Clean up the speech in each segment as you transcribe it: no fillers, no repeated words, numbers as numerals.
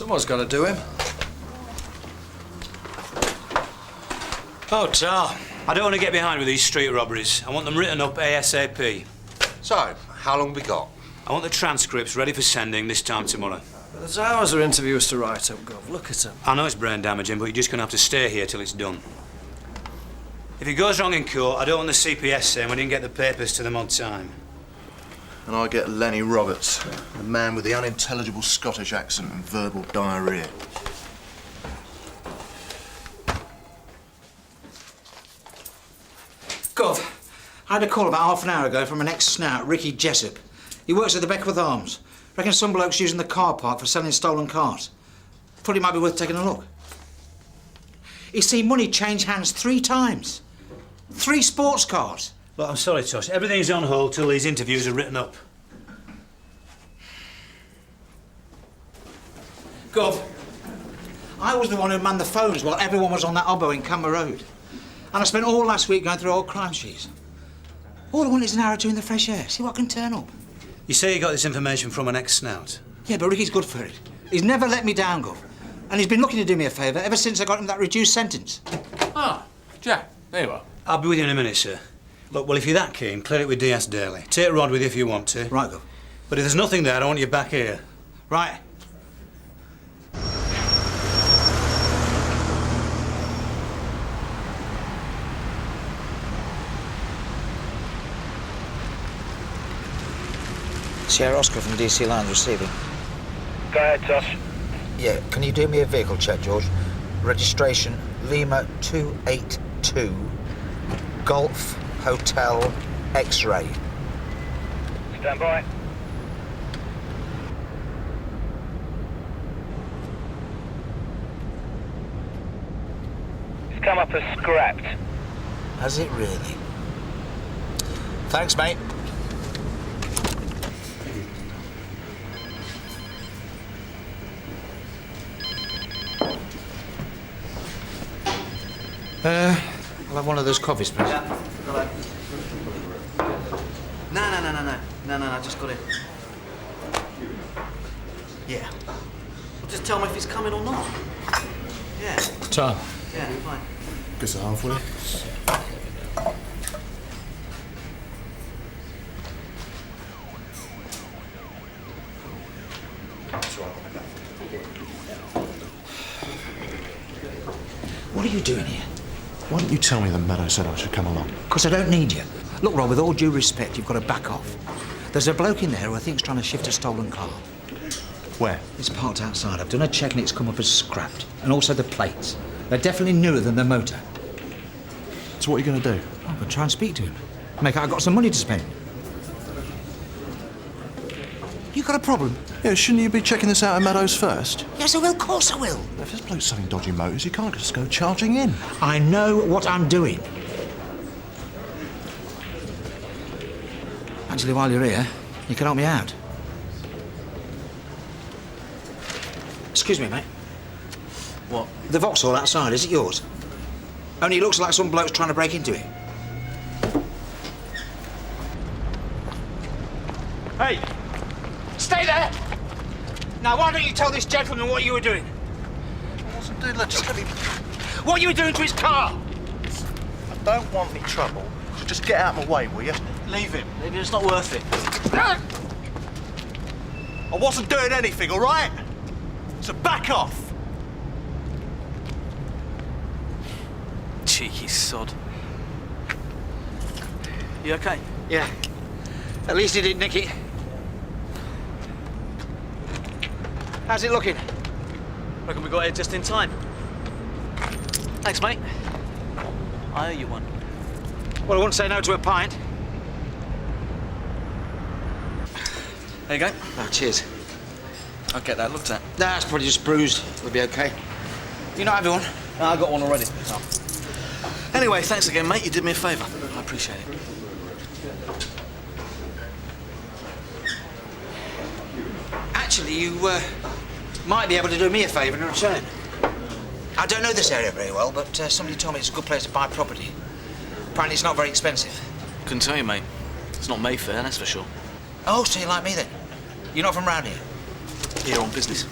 Someone's got to do him. Oh, Tar, I don't want to get behind with these street robberies. I want them written up ASAP. So, how long we got? I want the transcripts ready for sending this time tomorrow. But there's hours of interviews to write up, Gov. Look at him. I know it's brain damaging, but you're just going to have to stay here till it's done. If it goes wrong in court, I don't want the CPS saying we didn't get the papers to them on time. And I get Lenny Roberts, the man with the unintelligible Scottish accent and verbal diarrhoea. Gov, I had a call about half an hour ago from an ex-snout, Ricky Jessup. He works at the Beckwith Arms. Reckon some bloke's using the car park for selling stolen cars. Thought it might be worth taking a look. He's seen money change hands 3 times. 3 sports cars. Look, I'm sorry, Tosh. Everything's on hold till these interviews are written up. Gov, I was the one who manned the phones while everyone was on that oboe in Camber Road. And I spent all last week going through old crime sheets. All I want is an hour or 2 in the fresh air. See what can turn up. You say you got this information from an ex-snout? Yeah, but Ricky's good for it. He's never let me down, Gov. And he's been looking to do me a favour ever since I got him that reduced sentence. Ah, Jack, there you are. I'll be with you in a minute, sir. Look, well, if you're that keen, clear it with DS Daly. Take Rod with you if you want to. Right, Gov. But if there's nothing there, I want you back here. Right. Sierra Oscar from DC Line receiving. Go ahead, Tosh. Yeah, can you do me a vehicle check, George? Registration Lima 282 Golf Hotel X-Ray. Stand by. It's come up as scrapped. Has it really? Thanks, mate. I'll have one of those coffees, please. Yeah, No, just got it. Yeah. Well, just tell me if he's coming or not. Yeah. Tar. Yeah, fine. Guess a half, will you? What are you doing here? Why don't you tell me that Meadows said I should come along? Because I don't need you. Look, Rob, with all due respect, you've got to back off. There's a bloke in there who I think's trying to shift a stolen car. Where? It's parked outside. I've done a check and it's come up as scrapped. And also the plates. They're definitely newer than the motor. So what are you going to do? I'm going to try and speak to him. Make out I've got some money to spend. You got a problem? Yeah, shouldn't you be checking this out at Meadows first? Yes, I will. Of course I will. If this bloke's selling dodgy motors, you can't just go charging in. I know what I'm doing. Actually, while you're here, you can help me out. Excuse me, mate. What? The Vauxhall outside, is it yours? Only it looks like some bloke's trying to break into it. Hey! Stay there! Now, why don't you tell this gentleman what you were doing? I wasn't doing that. Just let me... What you were doing to his car? I don't want any trouble, so just get out of my way, will you? Leave him. Leave him. It's not worth it. I wasn't doing anything, all right? So back off. Cheeky sod. You okay? Yeah. At least he didn't nick it. How's it looking? Reckon we got here just in time. Thanks, mate. I owe you one. Well, I wouldn't say no to a pint. There you go. Oh, cheers. I'll get that looked at. Nah, it's probably just bruised. We'll be okay. You not have one? No, I got one already. Oh. Anyway, thanks again, mate. You did me a favour. I appreciate it. Actually, you might be able to do me a favour in return. I don't know this area very well, but somebody told me it's a good place to buy property. Apparently it's not very expensive. Couldn't tell you, mate. It's not Mayfair, that's for sure. Oh, so you're like me then? You're not from round here? Here on business.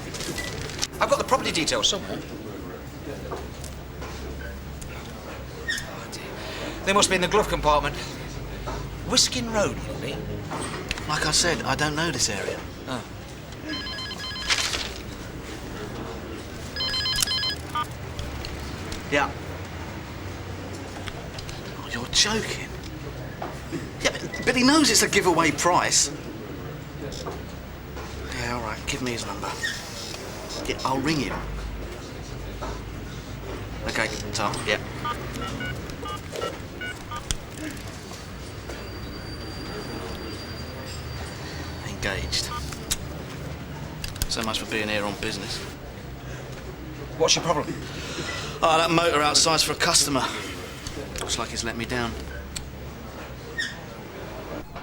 I've got the property details somewhere. Oh, dear. They must be in the glove compartment. Whiskin Road, will it be? Like I said, I don't know this area. Oh. Yeah. Oh, you're joking. Yeah, but he knows it's a giveaway price. Yeah, all right, give me his number. Yeah, I'll ring him. Okay, Tom, yeah. Engaged. So much for being here on business. What's your problem? Oh, that motor outside's for a customer. Looks like he's let me down.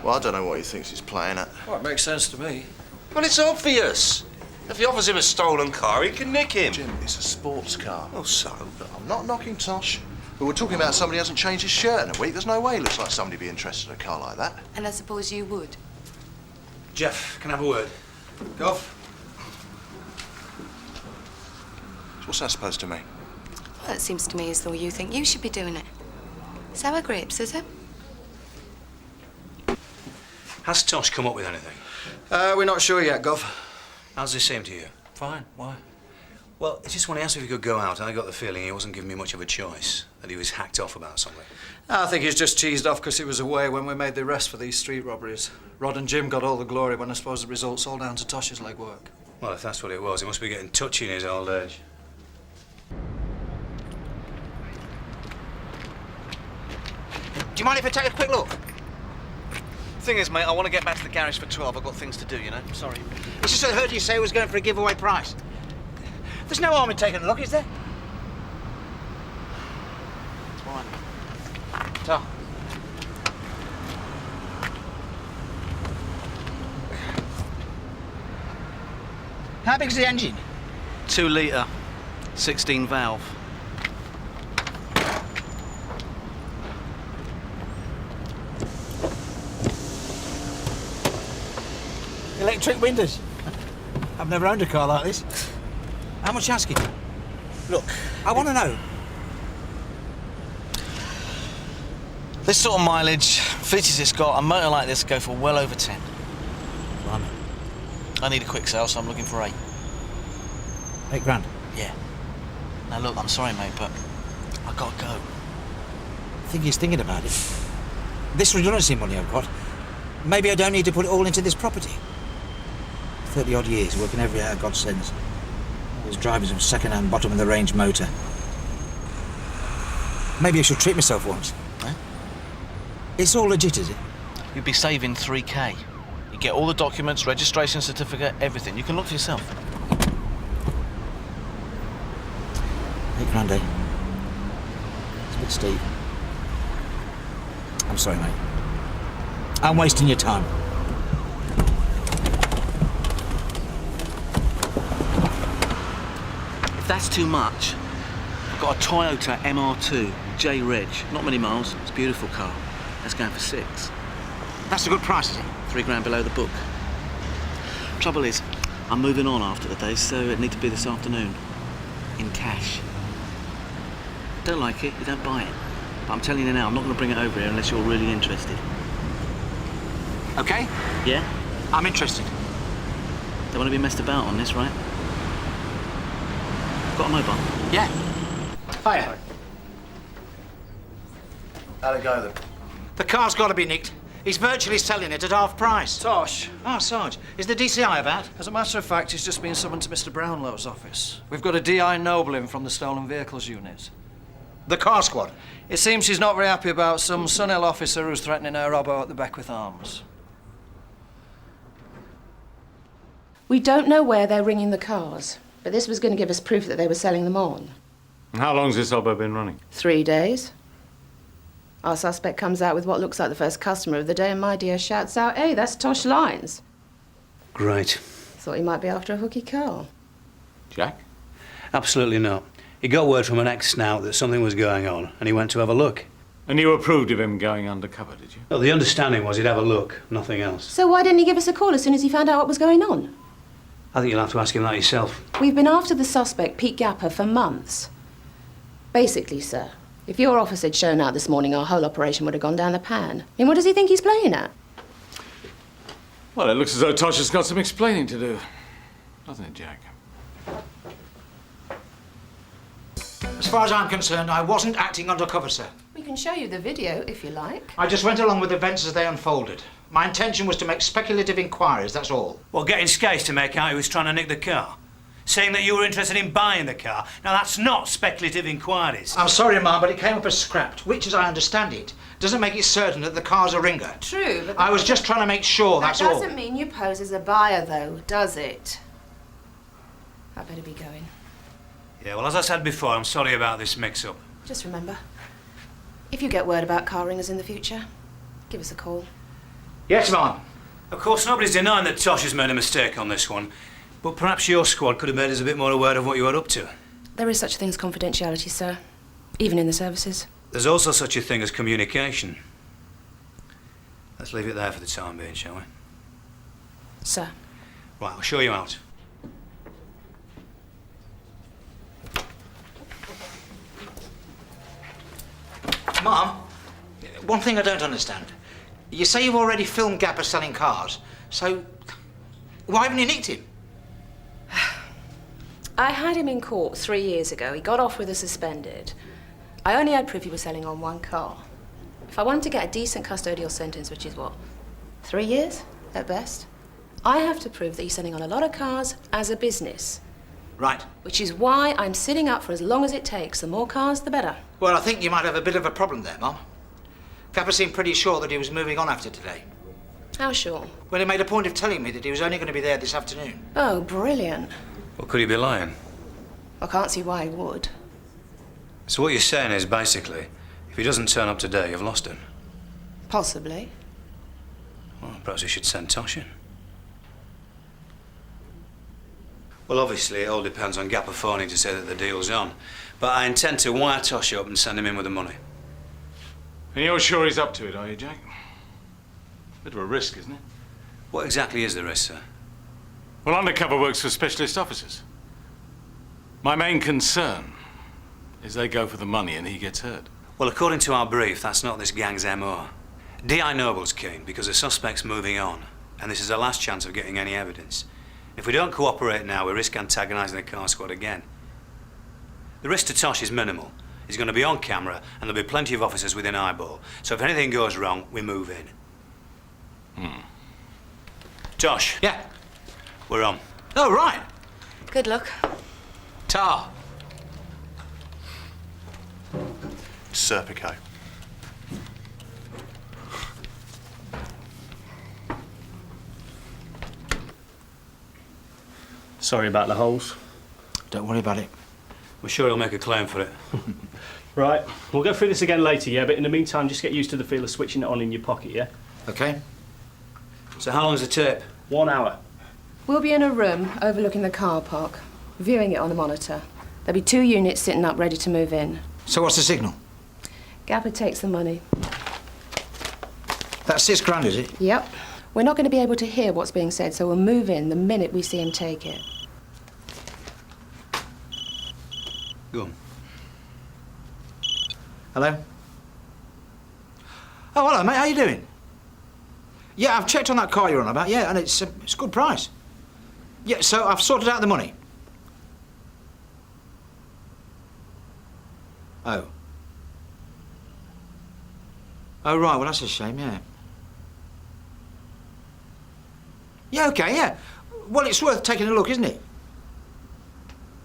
Well, I don't know what he thinks he's playing at. Well, it makes sense to me. Well, it's obvious. If he offers him a stolen car, he can nick him. Jim, it's a sports car. Oh, so? Look, I'm not knocking Tosh, but we're talking about somebody who hasn't changed his shirt in a week. There's no way he looks like somebody would be interested in a car like that. And I suppose you would. Jeff, can I have a word? Gov? What's that supposed to mean? Well, it seems to me as though you think you should be doing it. Sour grapes, is it? Has Tosh come up with anything? We're not sure yet, Gov. How's this seem to you? Fine, why? Well, it's just when he asked if he could go out, and I got the feeling he wasn't giving me much of a choice, that he was hacked off about something. I think he's just cheesed off because he was away when we made the arrest for these street robberies. Rod and Jim got all the glory when I suppose the result's all down to Tosh's legwork. Well, if that's what it was, he must be getting touchy in his old age. Do you mind if I take a quick look? Thing is, mate, I want to get back to the garage for 12. I've got things to do, you know. Sorry. It's just I heard you say it was going for a giveaway price. There's no harm in taking a look, is there? Fine. Tom. How big's the engine? 2 litre, 16 valve. Electric windows. I've never owned a car like this. How much you asking? Look, I want to know. This sort of mileage, features it's got, a motor like this go for well over 10. Blimey. I need a quick sale, so I'm looking for 8. 8 grand. Yeah. Now look, I'm sorry, mate, but I gotta go. I think he's thinking about it. This redundancy money I've got, maybe I don't need to put it all into this property. 30-odd years working every hour God sends. Always driving some second-hand bottom-of-the-range motor. Maybe I should treat myself once. Eh? It's all legit, is it? You'd be saving 3K. You get all the documents, registration certificate, everything. You can look for yourself. 8 grand, eh? It's a bit steep. I'm sorry, mate. I'm wasting your time. If that's too much, I've got a Toyota MR2 J-Reg. Not many miles. It's a beautiful car. That's going for 6. That's a good price, is it? 3 grand below the book. Trouble is, I'm moving on after the day, so it needs to be this afternoon. In cash. Don't like it, you don't buy it. But I'm telling you now, I'm not going to bring it over here unless you're really interested. Okay, Yeah? I'm interested. Don't want to be messed about on this, right? Got a mobile? Yeah. Hiya. How'd it go then? The car's got to be nicked. He's virtually selling it at half price. Tosh, Ah, Sarge, is the DCI about? as a matter of fact, he's just been summoned to Mr. Brownlow's office. We've got a DI Nobling from the Stolen Vehicles Unit. The car squad. It seems she's not very happy about some Sunhill officer who's threatening her robbo at the Beckwith Arms. We don't know where they're ringing the cars, but this was going to give us proof that they were selling them on. And how long's this obbo been running? 3 days. Our suspect comes out with what looks like the first customer of the day, and my dear shouts out, "Hey, that's Tosh Lines." Great. Thought he might be after a hooky car. Jack? Absolutely not. He got word from an ex-snout that something was going on, and he went to have a look. And you approved of him going undercover, did you? Well, the understanding was he'd have a look, nothing else. So why didn't he give us a call as soon as he found out what was going on? I think you'll have to ask him that yourself. We've been after the suspect, Pete Gapper, for months. Basically, sir, if your office had shown out this morning, our whole operation would have gone down the pan. I mean, what does he think he's playing at? Well, it looks as though Tosh has got some explaining to do. Doesn't it, Jack? As far as I'm concerned, I wasn't acting undercover, sir. We can show you the video, if you like. I just went along with events as they unfolded. My intention was to make speculative inquiries, that's all. Well, getting Skace to make out he was trying to nick the car. Saying that you were interested in buying the car. Now, that's not speculative inquiries. I'm sorry, Ma'am, but it came up as scrapped, which, as I understand it, doesn't make it certain that the car's a ringer. True, but... I was just trying to make sure, that's all. That doesn't mean you pose as a buyer, though, does it? I'd better be going. Yeah, well, as I said before, I'm sorry about this mix-up. Just remember, if you get word about car ringers in the future, give us a call. Yes, Ma'am. Of course, nobody's denying that Tosh has made a mistake on this one, but perhaps your squad could have made us a bit more aware of what you were up to. There is such a thing as confidentiality, sir, even in the services. There's also such a thing as communication. Let's leave it there for the time being, shall we? Sir. Right, I'll show you out. Ma'am, one thing I don't understand. You say you've already filmed Gapper selling cars, so why haven't you nicked him? I had him in court 3 years ago. He got off with a suspended. I only had proof he was selling on one car. If I wanted to get a decent custodial sentence, which is what, 3 years at best, I have to prove that he's selling on a lot of cars as a business. Right. Which is why I'm sitting up for as long as it takes. The more cars, the better. Well, I think you might have a bit of a problem there, Mum. Gapper seemed pretty sure that he was moving on after today. How sure? Well, he made a point of telling me that he was only going to be there this afternoon. Oh, brilliant. Well, could he be lying? I can't see why he would. So what you're saying is, basically, if he doesn't turn up today, you've lost him. Possibly. Well, perhaps we should send Tosh in. Well, obviously, it all depends on Gapper phoning to say that the deal's on. But I intend to wire Tosh up and send him in with the money. And you're sure he's up to it, are you, Jack? Bit of a risk, isn't it? What exactly is the risk, sir? Well, undercover works for specialist officers. My main concern is they go for the money and he gets hurt. Well, according to our brief, that's not this gang's MO. D.I. Noble's keen because the suspect's moving on, and this is our last chance of getting any evidence. If we don't cooperate now, we risk antagonising the car squad again. The risk to Tosh is minimal. He's going to be on camera, and there'll be plenty of officers within eyeball. So if anything goes wrong, we move in. Tosh. Yeah. We're on. Oh, right. Good luck. Tar. Serpico. Sorry about the holes. Don't worry about it. We're sure he'll make a claim for it. Right, we'll go through this again later, yeah? But in the meantime, just get used to the feel of switching it on in your pocket, yeah? Okay. So how long's the tape? 1 hour. We'll be in a room overlooking the car park, viewing it on the monitor. There'll be 2 units sitting up ready to move in. So what's the signal? Gapper takes the money. That's £6,000, is it? Yep. We're not going to be able to hear what's being said, so we'll move in the minute we see him take it. Go on. Hello? Oh, hello, mate. How you doing? Yeah, I've checked on that car you're on about, yeah, and it's a good price. Yeah, so I've sorted out the money. Oh. Oh, right, well, that's a shame, yeah. Yeah, OK, yeah. Well, it's worth taking a look, isn't it?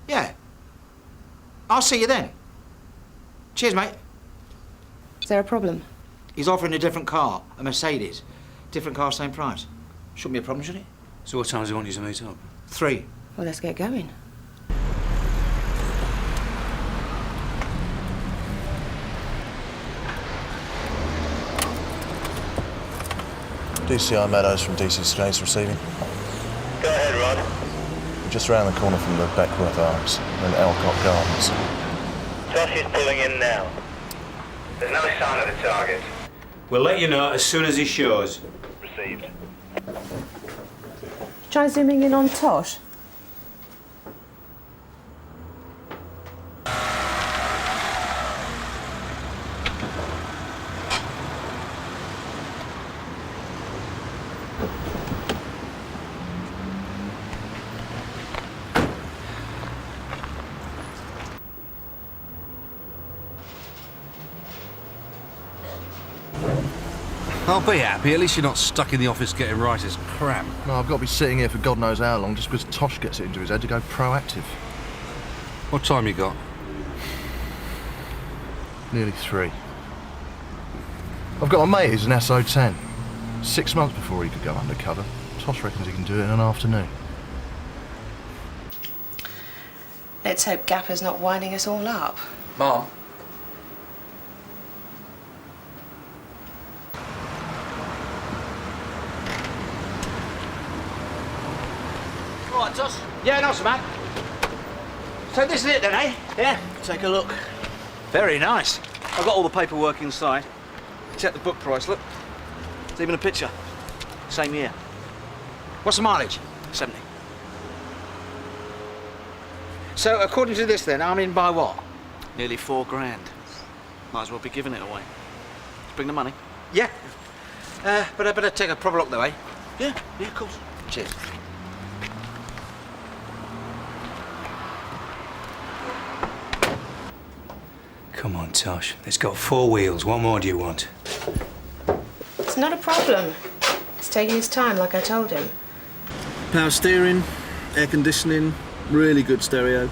Yeah. I'll see you then. Cheers, mate. Is there a problem? He's offering a different car, a Mercedes. Different car, same price. Shouldn't be a problem, should it? So what time does he want you to meet up? 3. Well, let's get going. DCI Meadows from DC Skace receiving. Go ahead, Rod. We're just round the corner from the Beckworth Arms and Alcott Gardens. Tosh is pulling in now. There's no sign of the target. We'll let you know as soon as he shows. Received. Try zooming in on Tosh. I'll be happy. At least you're not stuck in the office getting writer's cramp. No, I've got to be sitting here for God knows how long just because Tosh gets it into his head to go proactive. What time you got? Nearly 3. I've got a mate who's an SO10. 6 months before he could go undercover. Tosh reckons he can do it in an afternoon. Let's hope Gapper's not winding us all up. Mom? All right, Tosh. Yeah, nice, man. So this is it then, eh? Yeah. Take a look. Very nice. I've got all the paperwork inside. Check the book price, look. There's even a picture. Same year. What's the mileage? 70. So according to this then, I'm in by what? Nearly £4 grand. Might as well be giving it away. Let's bring the money. Yeah. But I better take a proper look though, eh? Yeah, of course. Cheers. Come on, Tosh. It's got 4 wheels. What more do you want? It's not a problem. He's taking his time, like I told him. Power steering, air conditioning, really good stereo,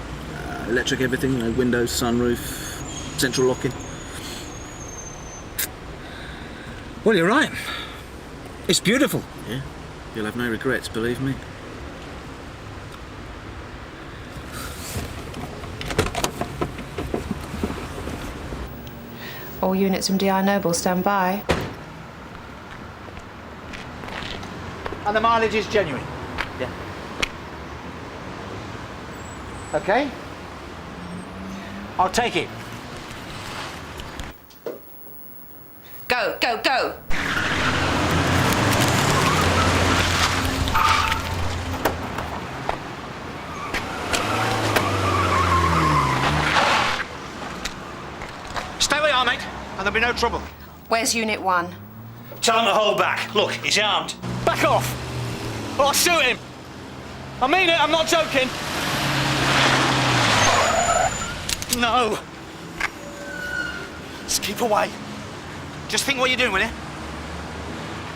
electric everything, you know, windows, sunroof, central locking. Well, you're right. It's beautiful. Yeah, you'll have no regrets, believe me. All units from DI Noble stand by. And the mileage is genuine? Yeah. Okay. I'll take it. Go, go, go! Stay where you are, mate, and there'll be no trouble. Where's Unit 1? Tell him to hold back. Look, he's armed. Back off! Or I'll shoot him! I mean it, I'm not joking! No! Just keep away. Just think what you're doing, will you?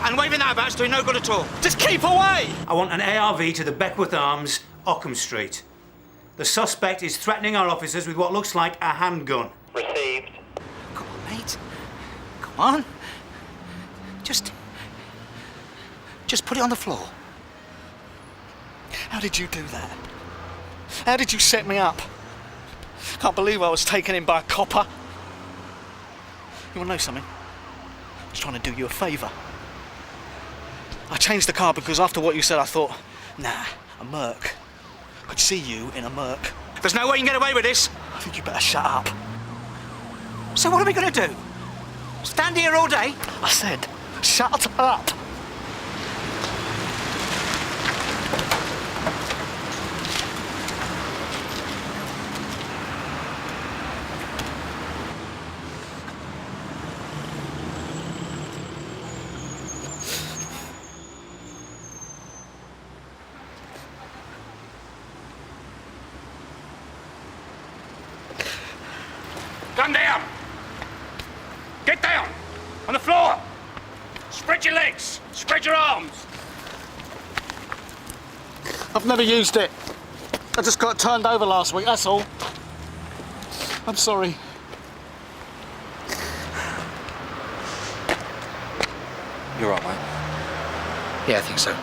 And waving that about's doing no good at all. Just keep away! I want an ARV to the Beckworth Arms, Ockham Street. The suspect is threatening our officers with what looks like a handgun. Received. Come on, mate. Come on. Just put it on the floor. How did you do that? How did you set me up? Can't believe I was taken in by a copper. You wanna know something? I was trying to do you a favour. I changed the car because after what you said I thought, nah, a Merc. Could see you in a Merc. There's no way you can get away with this. I think you better shut up. So what are we going to do? Stand here all day? I said, shut up. Come down! Get down! On the floor! Spread your legs! Spread your arms! I've never used it. I just got turned over last week, that's all. I'm sorry. You're right, mate. Yeah, I think so.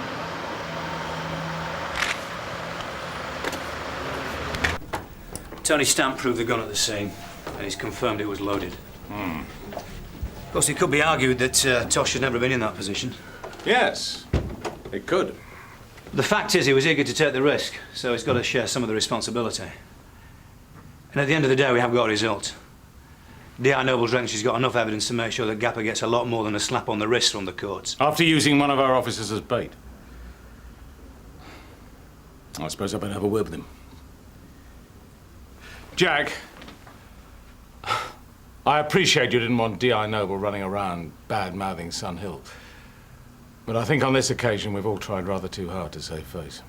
Tony Stamp proved the gun at the scene, and he's confirmed it was loaded. Of course, it could be argued that Tosh had never been in that position. Yes, it could. The fact is, he was eager to take the risk, so he's got to share some of the responsibility. And at the end of the day, we have got a result. D.I. Noble's reckons she's got enough evidence to make sure that Gapper gets a lot more than a slap on the wrist from the courts. After using one of our officers as bait. I suppose I better have a word with him. Jack, I appreciate you didn't want D.I. Noble running around bad-mouthing Sun Hill. But I think on this occasion we've all tried rather too hard to save face.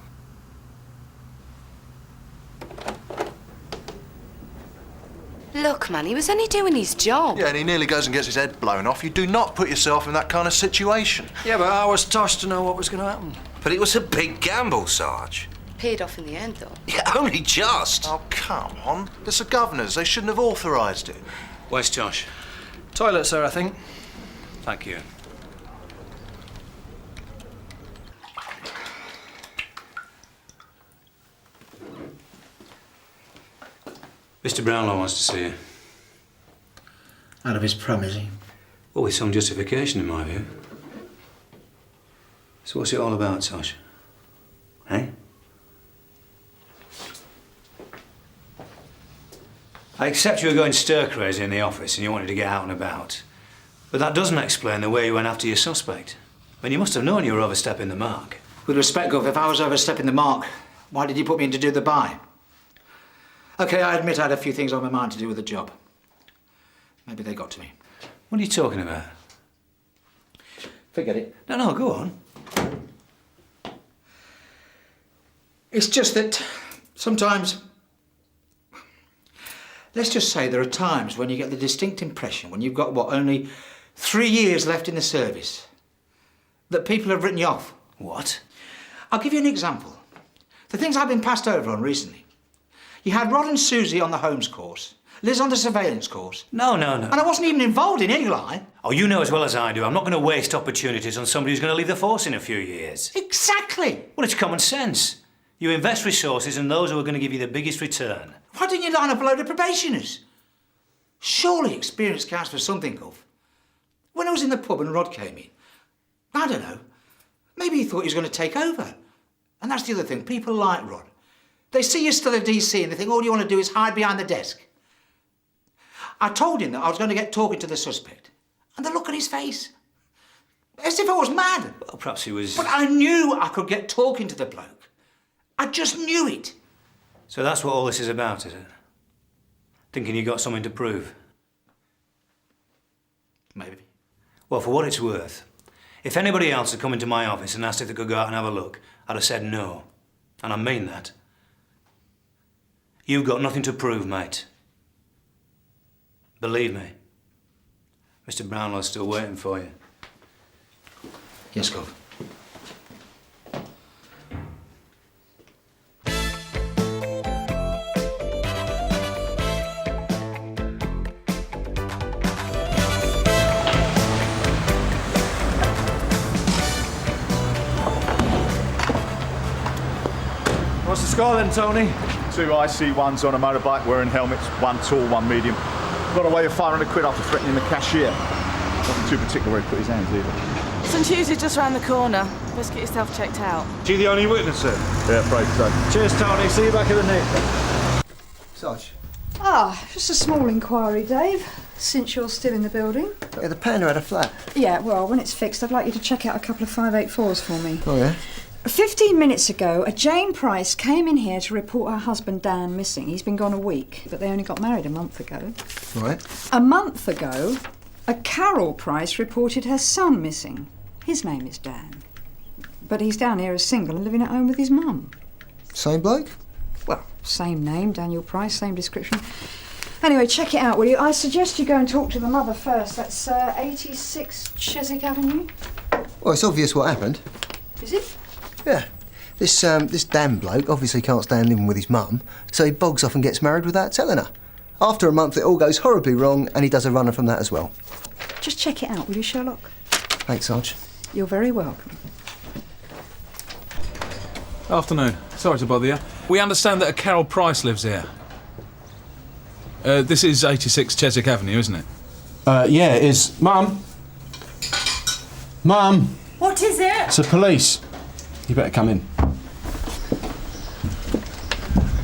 Look, man, he was only doing his job. Yeah, and he nearly goes and gets his head blown off. You do not put yourself in that kind of situation. Yeah, but how was Tosh to know what was going to happen? But it was a big gamble, Sarge. Paid off in the end, though. Yeah, only just. Oh, come on. It's the governors. They shouldn't have authorised it. Where's Tosh? Toilet, sir, I think. Thank you. Mr. Brownlow wants to see you. Out of his prom, is he? Well, with some justification, in my view. So what's it all about, Tosh? Eh? I accept you were going stir-crazy in the office and you wanted to get out and about. But that doesn't explain the way you went after your suspect. I mean, you must have known you were overstepping the mark. With respect, Gov, if I was overstepping the mark, why did you put me in to do the buy? OK, I admit I had a few things on my mind to do with the job. Maybe they got to me. What are you talking about? Forget it. No, go on. It's just that sometimes... Let's just say there are times when you get the distinct impression, when you've got, only 3 years left in the service, that people have written you off. What? I'll give you an example. The things I've been passed over on recently. You had Rod and Susie on the Holmes course, Liz on the surveillance course. No. And I wasn't even involved in Eli. Oh, you know as well as I do, I'm not going to waste opportunities on somebody who's going to leave the force in a few years. Exactly. Well, it's common sense. You invest resources in those who are going to give you the biggest return. Why didn't you line up a load of probationers? Surely experience counts for something, Gov. When I was in the pub and Rod came in, I don't know, maybe he thought he was going to take over. And that's the other thing, people like Rod. They see you're still a DC and they think all you want to do is hide behind the desk. I told him that I was going to get talking to the suspect. And the look on his face. As if I was mad. Well, perhaps he was... But I knew I could get talking to the bloke. I just knew it. So that's what all this is about, is it? Thinking you got something to prove? Maybe. Well, for what it's worth, if anybody else had come into my office and asked if they could go out and have a look, I'd have said no. And I mean that. You've got nothing to prove, mate. Believe me. Mr. Brownlow's still waiting for you. Yes, Gov. What's the score then, Tony? 2 IC1s on a motorbike wearing helmets, 1 tall, 1 medium. Got away with £500 after threatening the cashier. Nothing too particular where he put his hands either. St Hugh's just round the corner. Best get yourself checked out. She the only witness, sir? Yeah, afraid so. Cheers, Tony. See you back at the Nick. Sarge. Just a small inquiry, Dave, since you're still in the building. Yeah, the Panda had a flat. Yeah, well, when it's fixed, I'd like you to check out a couple of 584s for me. Oh, yeah? 15 minutes ago, a Jane Price came in here to report her husband Dan missing. He's been gone a week, but they only got married a month ago. Right. A month ago, a Carol Price reported her son missing. His name is Dan. But he's down here as single and living at home with his mum. Same bloke? Well, same name, Daniel Price, same description. Anyway, check it out, will you? I suggest you go and talk to the mother first. That's 86 Chiswick Avenue. Well, it's obvious what happened. Is it? Yeah. This damn bloke obviously can't stand living with his mum, so he bogs off and gets married without telling her. After a month, it all goes horribly wrong, and he does a runner from that as well. Just check it out, will you, Sherlock? Thanks, Sarge. You're very welcome. Afternoon. Sorry to bother you. We understand that a Carol Price lives here. This is 86 Chiswick Avenue, isn't it? Yeah, it is. Mum? Mum? What is it? It's the police. You better come in.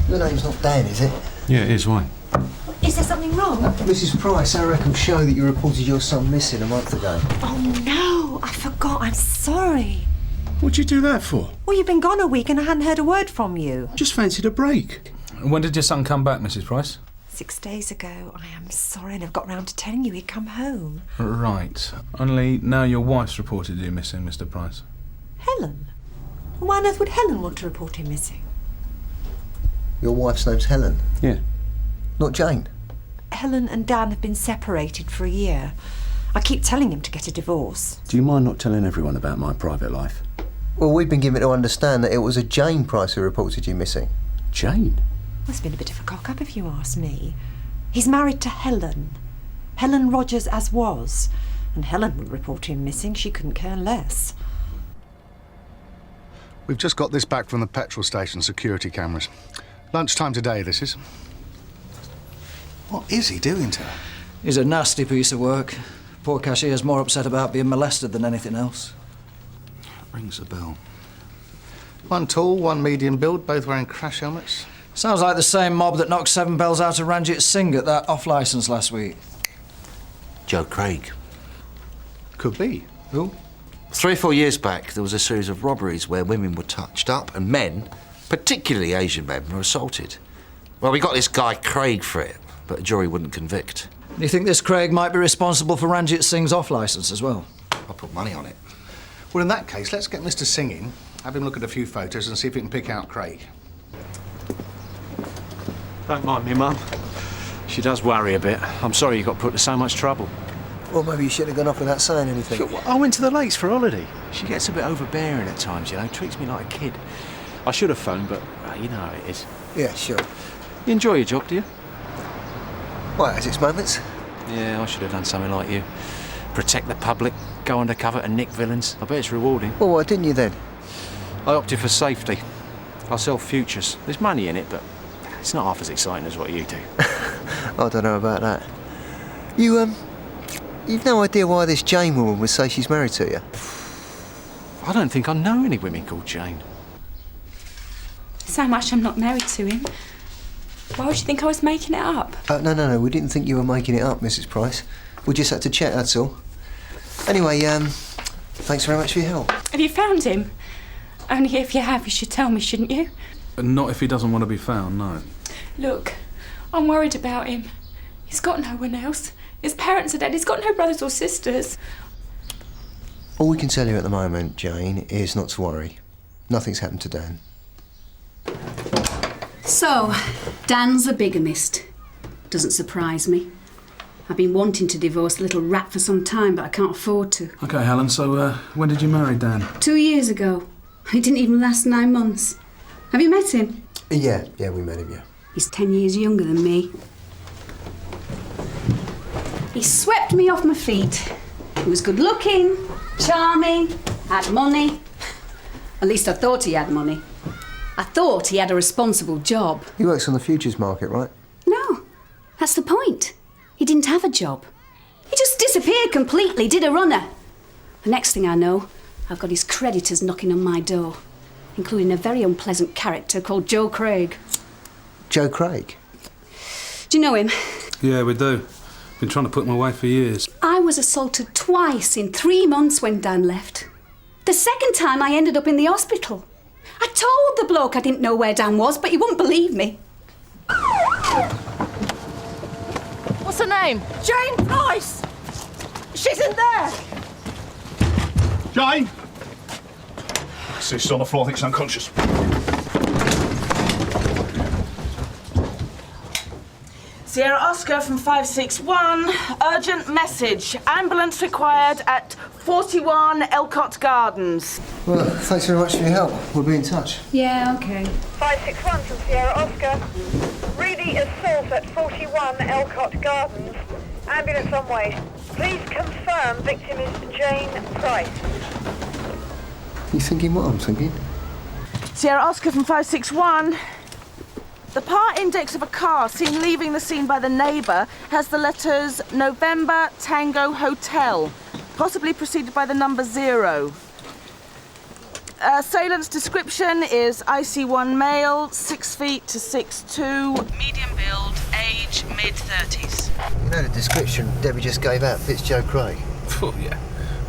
Your name's not Dan, is it? Yeah, it is. Why? Is there something wrong? Mrs. Price, our records show that you reported your son missing a month ago. Oh, no. I forgot. I'm sorry. What'd you do that for? Well, you've been gone a week and I hadn't heard a word from you. Just fancied a break. When did your son come back, Mrs. Price? 6 days ago. I am sorry and I've got round to telling you he'd come home. Right. Only now your wife's reported you missing, Mr. Price. Helen? Why on earth would Helen want to report him missing? Your wife's name's Helen? Yeah. Not Jane? Helen and Dan have been separated for a year. I keep telling him to get a divorce. Do you mind not telling everyone about my private life? Well, we've been given to understand that it was a Jane Price who reported you missing. Jane? Well, it's been a bit of a cock-up if you ask me. He's married to Helen. Helen Rogers as was. And Helen would report him missing. She couldn't care less. We've just got this back from the petrol station security cameras. Lunchtime today, this is. What is he doing to her? He's a nasty piece of work. Poor cashier's more upset about being molested than anything else. Rings a bell. One tall, one medium build, both wearing crash helmets. Sounds like the same mob that knocked 7 bells out of Ranjit Singh at that off-licence last week. Joe Craig. Could be. Who? 3 or 4 years back, there was a series of robberies where women were touched up and men, particularly Asian men, were assaulted. Well, we got this guy Craig for it, but a jury wouldn't convict. Do you think this Craig might be responsible for Ranjit Singh's off-licence as well? I put money on it. Well, in that case, let's get Mr. Singh in, have him look at a few photos and see if he can pick out Craig. Don't mind me, Mum. She does worry a bit. I'm sorry you got put to so much trouble. Well, maybe you shouldn't have gone off without saying anything. I went to the lakes for holiday. She gets a bit overbearing at times, you know, treats me like a kid. I should have phoned, but you know how it is. Yeah, sure. You enjoy your job, do you? Well, it has its moments. Yeah, I should have done something like you. Protect the public, go undercover and nick villains. I bet it's rewarding. Well, why didn't you then? I opted for safety. I sell futures. There's money in it, but it's not half as exciting as what you do. I don't know about that. You've no idea why this Jane woman would say she's married to you? I don't think I know any women called Jane. So much I'm not married to him. Why would you think I was making it up? No. We didn't think you were making it up, Mrs. Price. We just had to check, that's all. Anyway, thanks very much for your help. Have you found him? Only if you have, you should tell me, shouldn't you? Not if he doesn't want to be found, no. Look, I'm worried about him. He's got no one else. His parents are dead. He's got no brothers or sisters. All we can tell you at the moment, Jane, is not to worry. Nothing's happened to Dan. So, Dan's a bigamist. Doesn't surprise me. I've been wanting to divorce the little rat for some time, but I can't afford to. OK, Helen, so when did you marry Dan? 2 years ago. It didn't even last 9 months. Have you met him? Yeah, we met him, yeah. He's 10 years younger than me. He swept me off my feet. He was good looking, charming, had money. At least I thought he had money. I thought he had a responsible job. He works on the futures market, right? No, that's the point. He didn't have a job. He just disappeared completely, did a runner. The next thing I know, I've got his creditors knocking on my door, including a very unpleasant character called Joe Craig. Joe Craig? Do you know him? Yeah, we do. Been trying to put him away for years. I was assaulted twice in 3 months when Dan left. The second time I ended up in the hospital. I told the bloke I didn't know where Dan was, but he wouldn't believe me. What's her name? Jane Price! She's in there! Jane! See, she's on the floor, I think she's unconscious. Sierra Oscar from 561. Urgent message. Ambulance required at 41 Elcott Gardens. Well, thanks very much for your help. We'll be in touch. Yeah, OK. 561 from Sierra Oscar. Really assault at 41 Elcott Gardens. Ambulance on way. Please confirm victim is Jane Price. You thinking what I'm thinking? Sierra Oscar from 561. The part index of a car seen leaving the scene by the neighbour has the letters November Tango Hotel, possibly preceded by the number 0. Assailant's description is IC1 male, 6 feet to 6'2", medium build, age mid-30s. You know the description Debbie just gave out fits Joe Craig. Oh, yeah.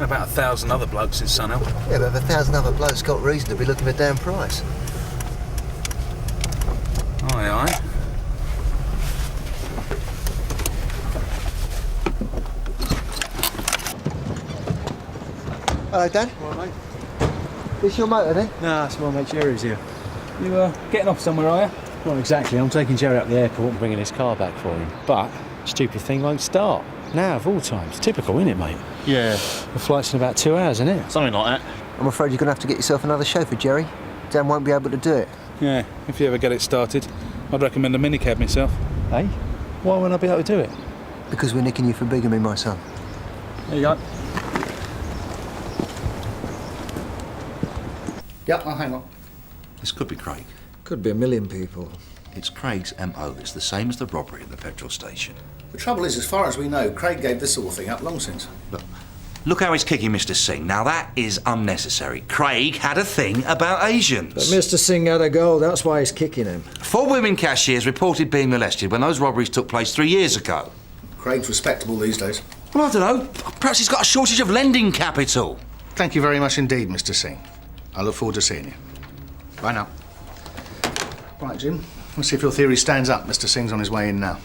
About 1,000 other blokes in Sunhill. Yeah, but 1,000 other blokes got reason to be looking for Dan Price. Aye, aye. Hello, Dan. All right, mate. This your motor, then? Nah, it's my mate Jerry's here. You getting off somewhere, are you? Not exactly. I'm taking Jerry up the airport and bringing his car back for him. But Stupid thing won't start. Now, of all times. Typical, isn't it, mate? Yeah. The flight's in about 2 hours, isn't it? Something like that. I'm afraid you're going to have to get yourself another chauffeur, Jerry. Dan won't be able to do it. Yeah, if you ever get it started, I'd recommend a minicab myself. Hey? Why won't I be able to do it? Because we're nicking you for bigamy, my son. There you go. Yeah, oh, hang on. This could be Craig. Could be a million people. It's Craig's MO. It's the same as the robbery at the petrol station. The trouble is, as far as we know, Craig gave this sort of thing up long since. Look how he's kicking Mr. Singh. Now that is unnecessary. Craig had a thing about Asians. But Mr. Singh had a goal, that's why he's kicking him. 4 women cashiers reported being molested when those robberies took place 3 years ago. Craig's respectable these days. Well, I don't know. Perhaps he's got a shortage of lending capital. Thank you very much indeed, Mr. Singh. I look forward to seeing you. Bye now. Right, Jim. Let's see if your theory stands up. Mr. Singh's on his way in now.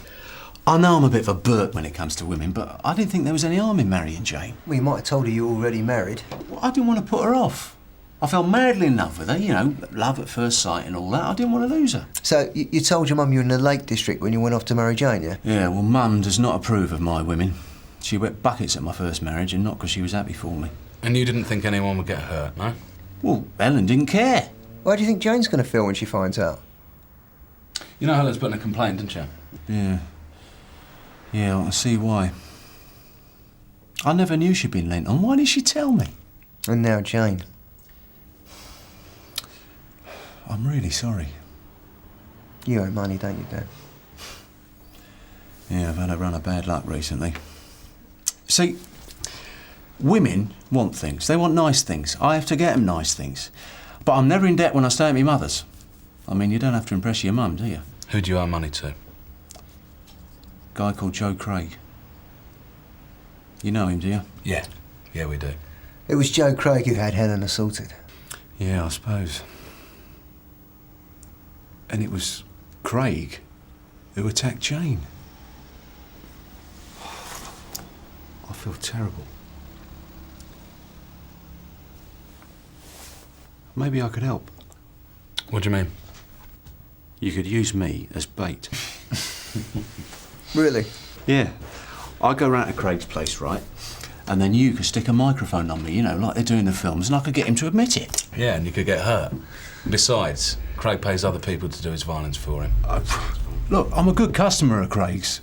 I know I'm a bit of a Burke when it comes to women, but I didn't think there was any harm in marrying Jane. Well, you might have told her you were already married. Well, I didn't want to put her off. I fell madly in love with her, you know, love at first sight and all that. I didn't want to lose her. So, you told your mum you were in the Lake District when you went off to marry Jane, yeah? Yeah, well, Mum does not approve of my women. She wet buckets at my first marriage, and not because she was happy for me. And you didn't think anyone would get hurt, no? Well, Ellen didn't care. How do you think Jane's going to feel when she finds out? You know Helen's putting a complaint, didn't you? Yeah. Yeah, I see why. I never knew she'd been lent on. Why did she tell me? And now Jane. I'm really sorry. You owe money, don't you, Dan? Yeah, I've had a run of bad luck recently. See, women want things. They want nice things. I have to get them nice things. But I'm never in debt when I stay at my mother's. I mean, you don't have to impress your mum, do you? Who do you owe money to? Guy called Joe Craig. You know him, do you? Yeah. Yeah, we do. It was Joe Craig who had Helen assaulted. Yeah, I suppose. And it was Craig who attacked Jane. I feel terrible. Maybe I could help. What do you mean? You could use me as bait. Really? Yeah. I go round to Craig's place, right? And then you could stick a microphone on me, you know, like they do in the films, and I could get him to admit it. Yeah, and you could get hurt. Besides, Craig pays other people to do his violence for him. Look, I'm a good customer of Craig's.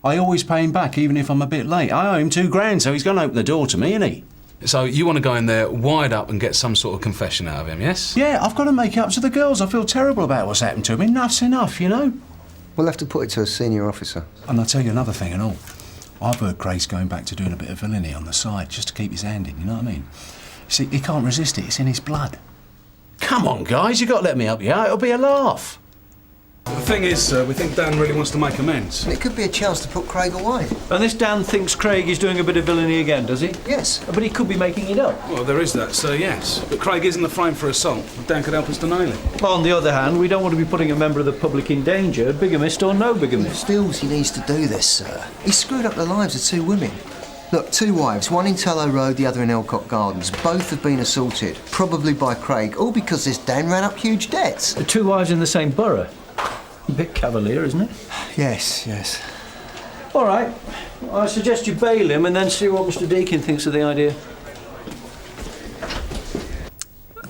I always pay him back, even if I'm a bit late. I owe him $2,000, so he's going to open the door to me, isn't he? So you want to go in there wide up and get some sort of confession out of him, yes? Yeah, I've got to make it up to the girls. I feel terrible about what's happened to him. Enough's enough, you know? We'll have to put it to a senior officer. And I'll tell you another thing and all. I've heard Craig's going back to doing a bit of villainy on the side, just to keep his hand in, you know what I mean? See, he can't resist it. It's in his blood. Come on, guys, you got to let me help you out. It'll be a laugh. The thing is, sir, we think Dan really wants to make amends. And it could be a chance to put Craig away. And this Dan thinks Craig is doing a bit of villainy again, does he? Yes. But he could be making it up. Well, there is that, sir, yes. But Craig is in the frame for assault. Dan could help us to nail him. Well, on the other hand, we don't want to be putting a member of the public in danger, bigamist or no bigamist. Stills, he needs to do this, sir. He screwed up the lives of 2 women. Look, 2 wives, one in Tallow Road, the other in Elcott Gardens. Both have been assaulted, probably by Craig, all because this Dan ran up huge debts. 2 wives in the same borough. A bit cavalier, isn't it? Yes, yes. All right. I suggest you bail him and then see what Mr. Deakin thinks of the idea.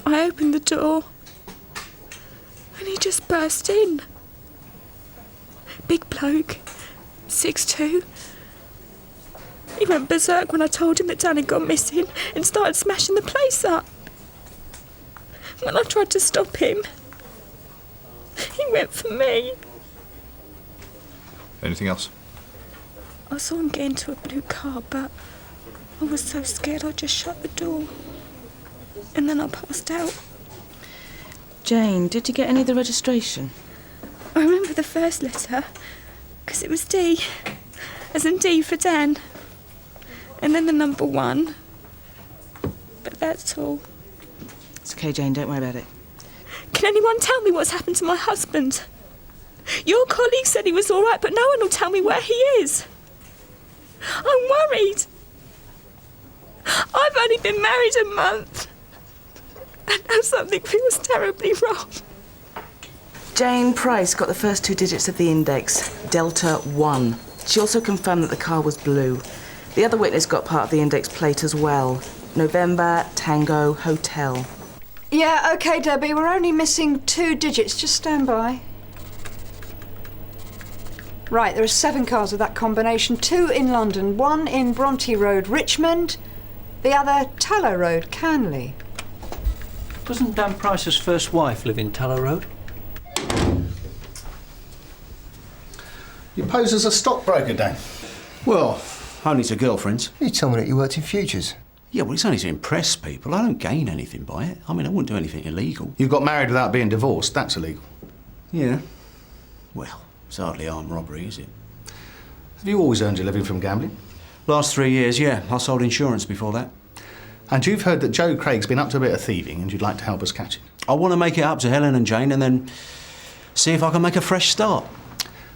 I opened the door and he just burst in. Big bloke, 6'2". He went berserk when I told him that Dan had gone missing and started smashing the place up. When I tried to stop him, he went for me. Anything else? I saw him get into a blue car, but I was so scared I just shut the door. And then I passed out. Jane, did you get any of the registration? I remember the first letter, because it was D, as in D for Dan. And then the number 1. But that's all. It's okay, Jane, don't worry about it. Can anyone tell me what's happened to my husband? Your colleague said he was all right, but no one will tell me where he is. I'm worried. I've only been married a month. And now something feels terribly wrong. Jane Price got the first 2 digits of the index, Delta 1. She also confirmed that the car was blue. The other witness got part of the index plate as well. November Tango Hotel. Yeah, OK, Debbie, we're only missing 2 digits. Just stand by. Right, there are 7 cars with that combination. 2 in London, 1 in Bronte Road, Richmond, the other Tallow Road, Canley. Doesn't Dan Price's first wife live in Tallow Road? You pose as a stockbroker, Dan. Well, only to girlfriends. You told me that you worked in futures. Yeah, well, it's only to impress people. I don't gain anything by it. I mean, I wouldn't do anything illegal. You got married without being divorced. That's illegal. Yeah. Well, it's hardly armed robbery, is it? Have you always earned your living from gambling? Last 3 years, yeah. I sold insurance before that. And you've heard that Joe Craig's been up to a bit of thieving and you'd like to help us catch it. I want to make it up to Helen and Jane and then see if I can make a fresh start.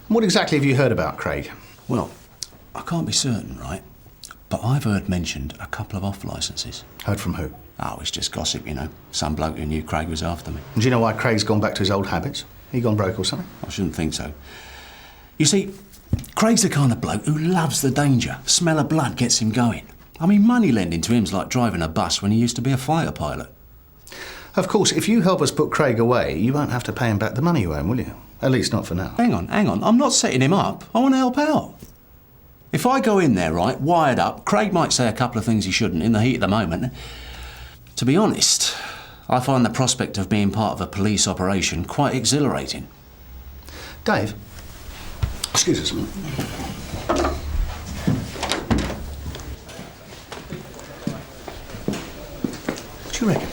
What exactly have you heard about Craig? Well, I can't be certain, right? But I've heard mentioned a couple of off-licences. Heard from who? Oh, it's just gossip, you know. Some bloke who knew Craig was after me. And do you know why Craig's gone back to his old habits? He gone broke or something? I shouldn't think so. You see, Craig's the kind of bloke who loves the danger. Smell of blood gets him going. I mean, money lending to him's like driving a bus when he used to be a fighter pilot. Of course, if you help us put Craig away, you won't have to pay him back the money you owe him, will you? At least not for now. Hang on. I'm not setting him up. I want to help out. If I go in there, right, wired up, Craig might say a couple of things he shouldn't in the heat of the moment. To be honest, I find the prospect of being part of a police operation quite exhilarating. Dave? Excuse us a minute. What do you reckon?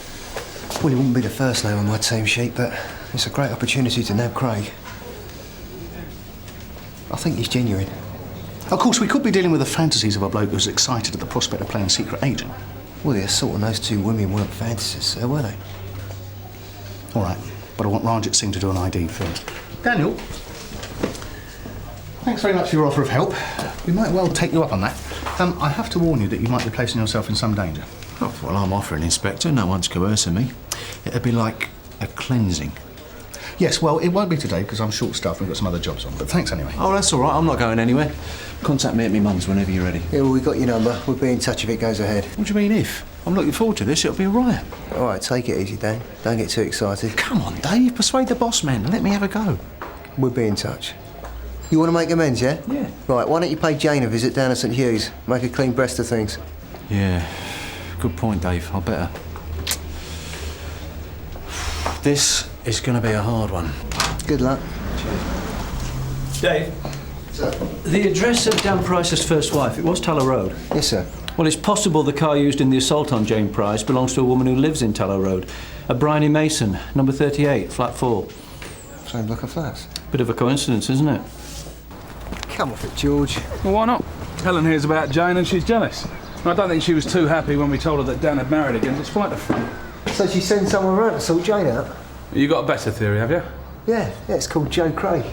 Well, he wouldn't be the first name on my team sheet, but it's a great opportunity to nab Craig. I think he's genuine. Of course, we could be dealing with the fantasies of a bloke who's excited at the prospect of playing secret agent. Well, the assault on those 2 women weren't fantasies, sir, were they? All right, but I want Ranjit Singh to do an ID first. Daniel, thanks very much for your offer of help. We might well take you up on that. I have to warn you that you might be placing yourself in some danger. Oh, well, I'm offering, Inspector. No one's coercing me. It'd be like a cleansing. Yes, well, it won't be today because I'm short-staffed and we've got some other jobs on, but thanks anyway. Oh, that's all right. I'm not going anywhere. Contact me at my mum's whenever you're ready. Yeah, well, we got your number. We'll be in touch if it goes ahead. What do you mean if? I'm looking forward to this. It'll be a riot. All right, take it easy, Dan. Don't get too excited. Come on, Dave. Persuade the boss man and let me have a go. We'll be in touch. You want to make amends, yeah? Yeah. Right, why don't you pay Jane a visit down at St Hugh's? Make a clean breast of things. Yeah. Good point, Dave. I better. This is going to be a hard one. Good luck. Cheers. Dave? Sir? The address of Dan Price's first wife, it was Tallow Road? Yes, sir. Well, it's possible the car used in the assault on Jane Price belongs to a woman who lives in Tallow Road. A Bryony Mason, number 38, flat 4. Same block of flats. Bit of a coincidence, isn't it? Come off it, George. Well, why not? Helen hears about Jane and she's jealous. I don't think she was too happy when we told her that Dan had married again, despite the fact. So she sends someone around to sort Jane out? You got a better theory, have you? Yeah, it's called Joe Craig.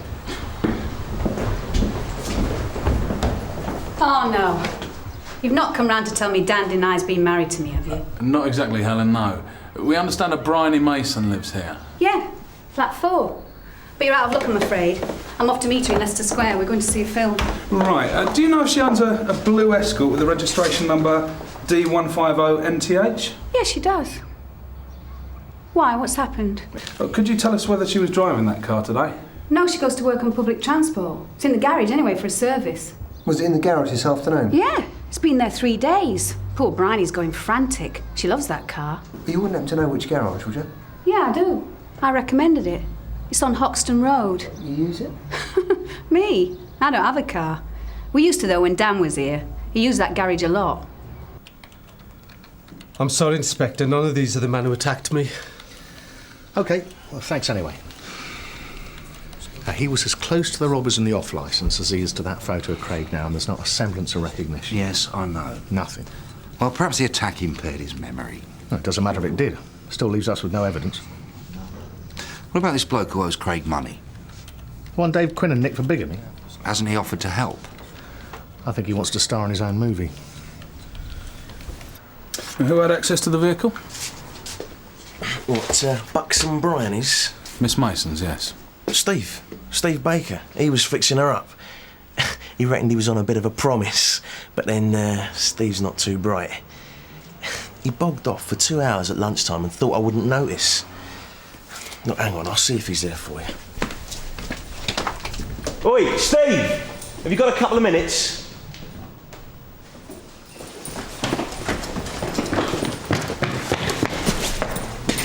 Oh, no. You've not come round to tell me Dan denies being married to me, have you? Not exactly, Helen, no. We understand a Bryony Mason lives here. Yeah, flat 4. But you're out of luck, I'm afraid. I'm off to meet her in Leicester Square. We're going to see a film. Right. Do you know if she owns a blue Escort with a registration number D150NTH? Yeah, she does. Why? What's happened? Could you tell us whether she was driving that car today? No, she goes to work on public transport. It's in the garage anyway for a service. Was it in the garage this afternoon? Yeah, it's been there 3 days. Poor Bryony's going frantic. She loves that car. But you wouldn't happen to know which garage, would you? Yeah, I do. I recommended it. It's on Hoxton Road. You use it? Me? I don't have a car. We used to, though, when Dan was here. He used that garage a lot. I'm sorry, Inspector. None of these are the men who attacked me. OK, well, thanks anyway. He was as close to the robbers in the off-licence as he is to that photo of Craig now, and there's not a semblance of recognition. Yes, I know. Nothing. Well, perhaps the attack impaired his memory. No, it doesn't matter if it did. Still leaves us with no evidence. What about this bloke who owes Craig money? One Dave Quinn and Nick for bigamy. Hasn't he offered to help? I think he wants to star in his own movie. Who had access to the vehicle? What, Buxom Bryony's? Miss Mason's, yes. Steve Baker. He was fixing her up. He reckoned he was on a bit of a promise, but then Steve's not too bright. He bogged off for 2 hours at lunchtime and thought I wouldn't notice. Look, hang on, I'll see if he's there for you. Oi, Steve! Have you got a couple of minutes?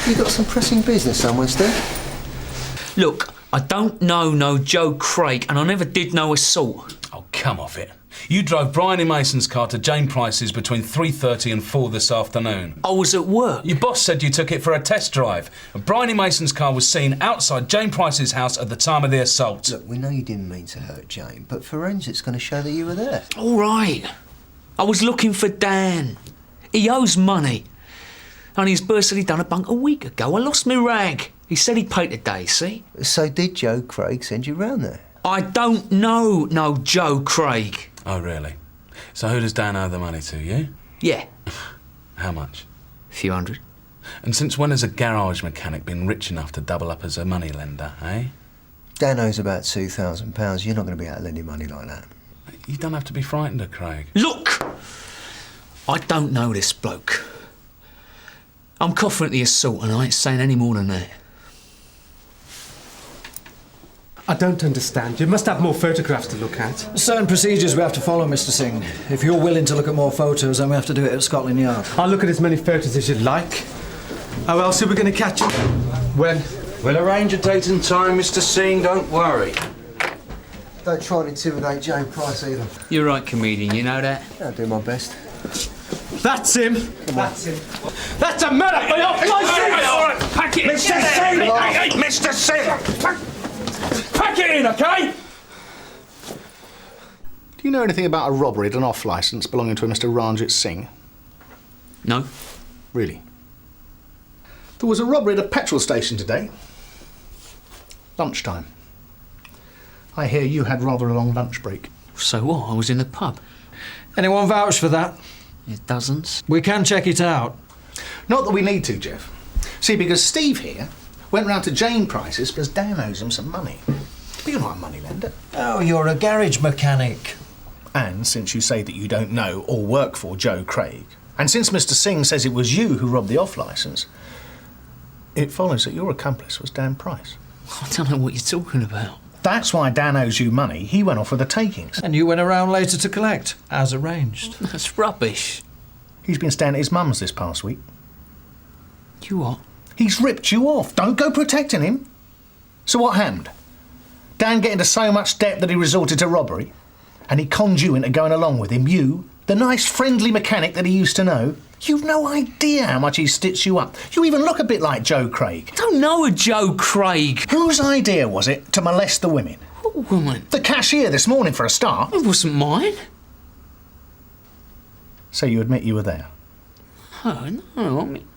You got some pressing business somewhere, Steve? Look, I don't know no Joe Craig, and I never did no assault. Oh, come off it. You drove Bryony Mason's car to Jane Price's between 3:30 and 4 this afternoon. I was at work. Your boss said you took it for a test drive. And Bryony Mason's car was seen outside Jane Price's house at the time of the assault. Look, we know you didn't mean to hurt Jane, but forensics going to show that you were there. All right. I was looking for Dan. He owes money. Only his birthday he done a bunk a week ago. I lost my rag. He said he'd pay today, see? So did Joe Craig send you round there? I don't know no Joe Craig. Oh, really? So who does Dan owe the money to, you? Yeah. How much? A few hundred. And since when has a garage mechanic been rich enough to double up as a moneylender, eh? Dan owes about £2,000. You're not going to be able to lend him money like that. You don't have to be frightened of Craig. Look! I don't know this bloke. I'm confident the assault and I ain't saying any more than that. I don't understand. You must have more photographs to look at. Certain procedures we have to follow, Mr. Singh. If you're willing to look at more photos, then we have to do it at Scotland Yard. I'll look at as many photos as you'd like. How else are we going to catch you? When? We'll arrange a date and time, Mr. Singh, don't worry. Don't try and intimidate Jane Price either. You're right, comedian, you know that? I'll do my best. That's him. That's him. That's a murder for your places! All right, pack it. Mr. Singh! Hey, Mr. Singh! Pack it in, OK? Do you know anything about a robbery at an off licence belonging to a Mr. Ranjit Singh? No. Really? There was a robbery at a petrol station today. Lunchtime. I hear you had rather a long lunch break. So what? I was in the pub. Anyone vouch for that? It doesn't. We can check it out. Not that we need to, Jeff. See, because Steve here went round to Jane Price's because Dan owes him some money. But you're not a moneylender. Oh, you're a garage mechanic. And since you say that you don't know or work for Joe Craig, and since Mr. Singh says it was you who robbed the off-licence, it follows that your accomplice was Dan Price. I don't know what you're talking about. That's why Dan owes you money. He went off with the takings. And you went around later to collect, as arranged. That's rubbish. He's been staying at his mum's this past week. You what? He's ripped you off. Don't go protecting him. So what happened? Dan get into so much debt that he resorted to robbery, and he conned you into going along with him. You, the nice friendly mechanic that he used to know, you've no idea how much he stitched you up. You even look a bit like Joe Craig. I don't know a Joe Craig. Whose idea was it to molest the women? What woman? The cashier this morning, for a start. It wasn't mine. So you admit you were there? Oh, no, I mean...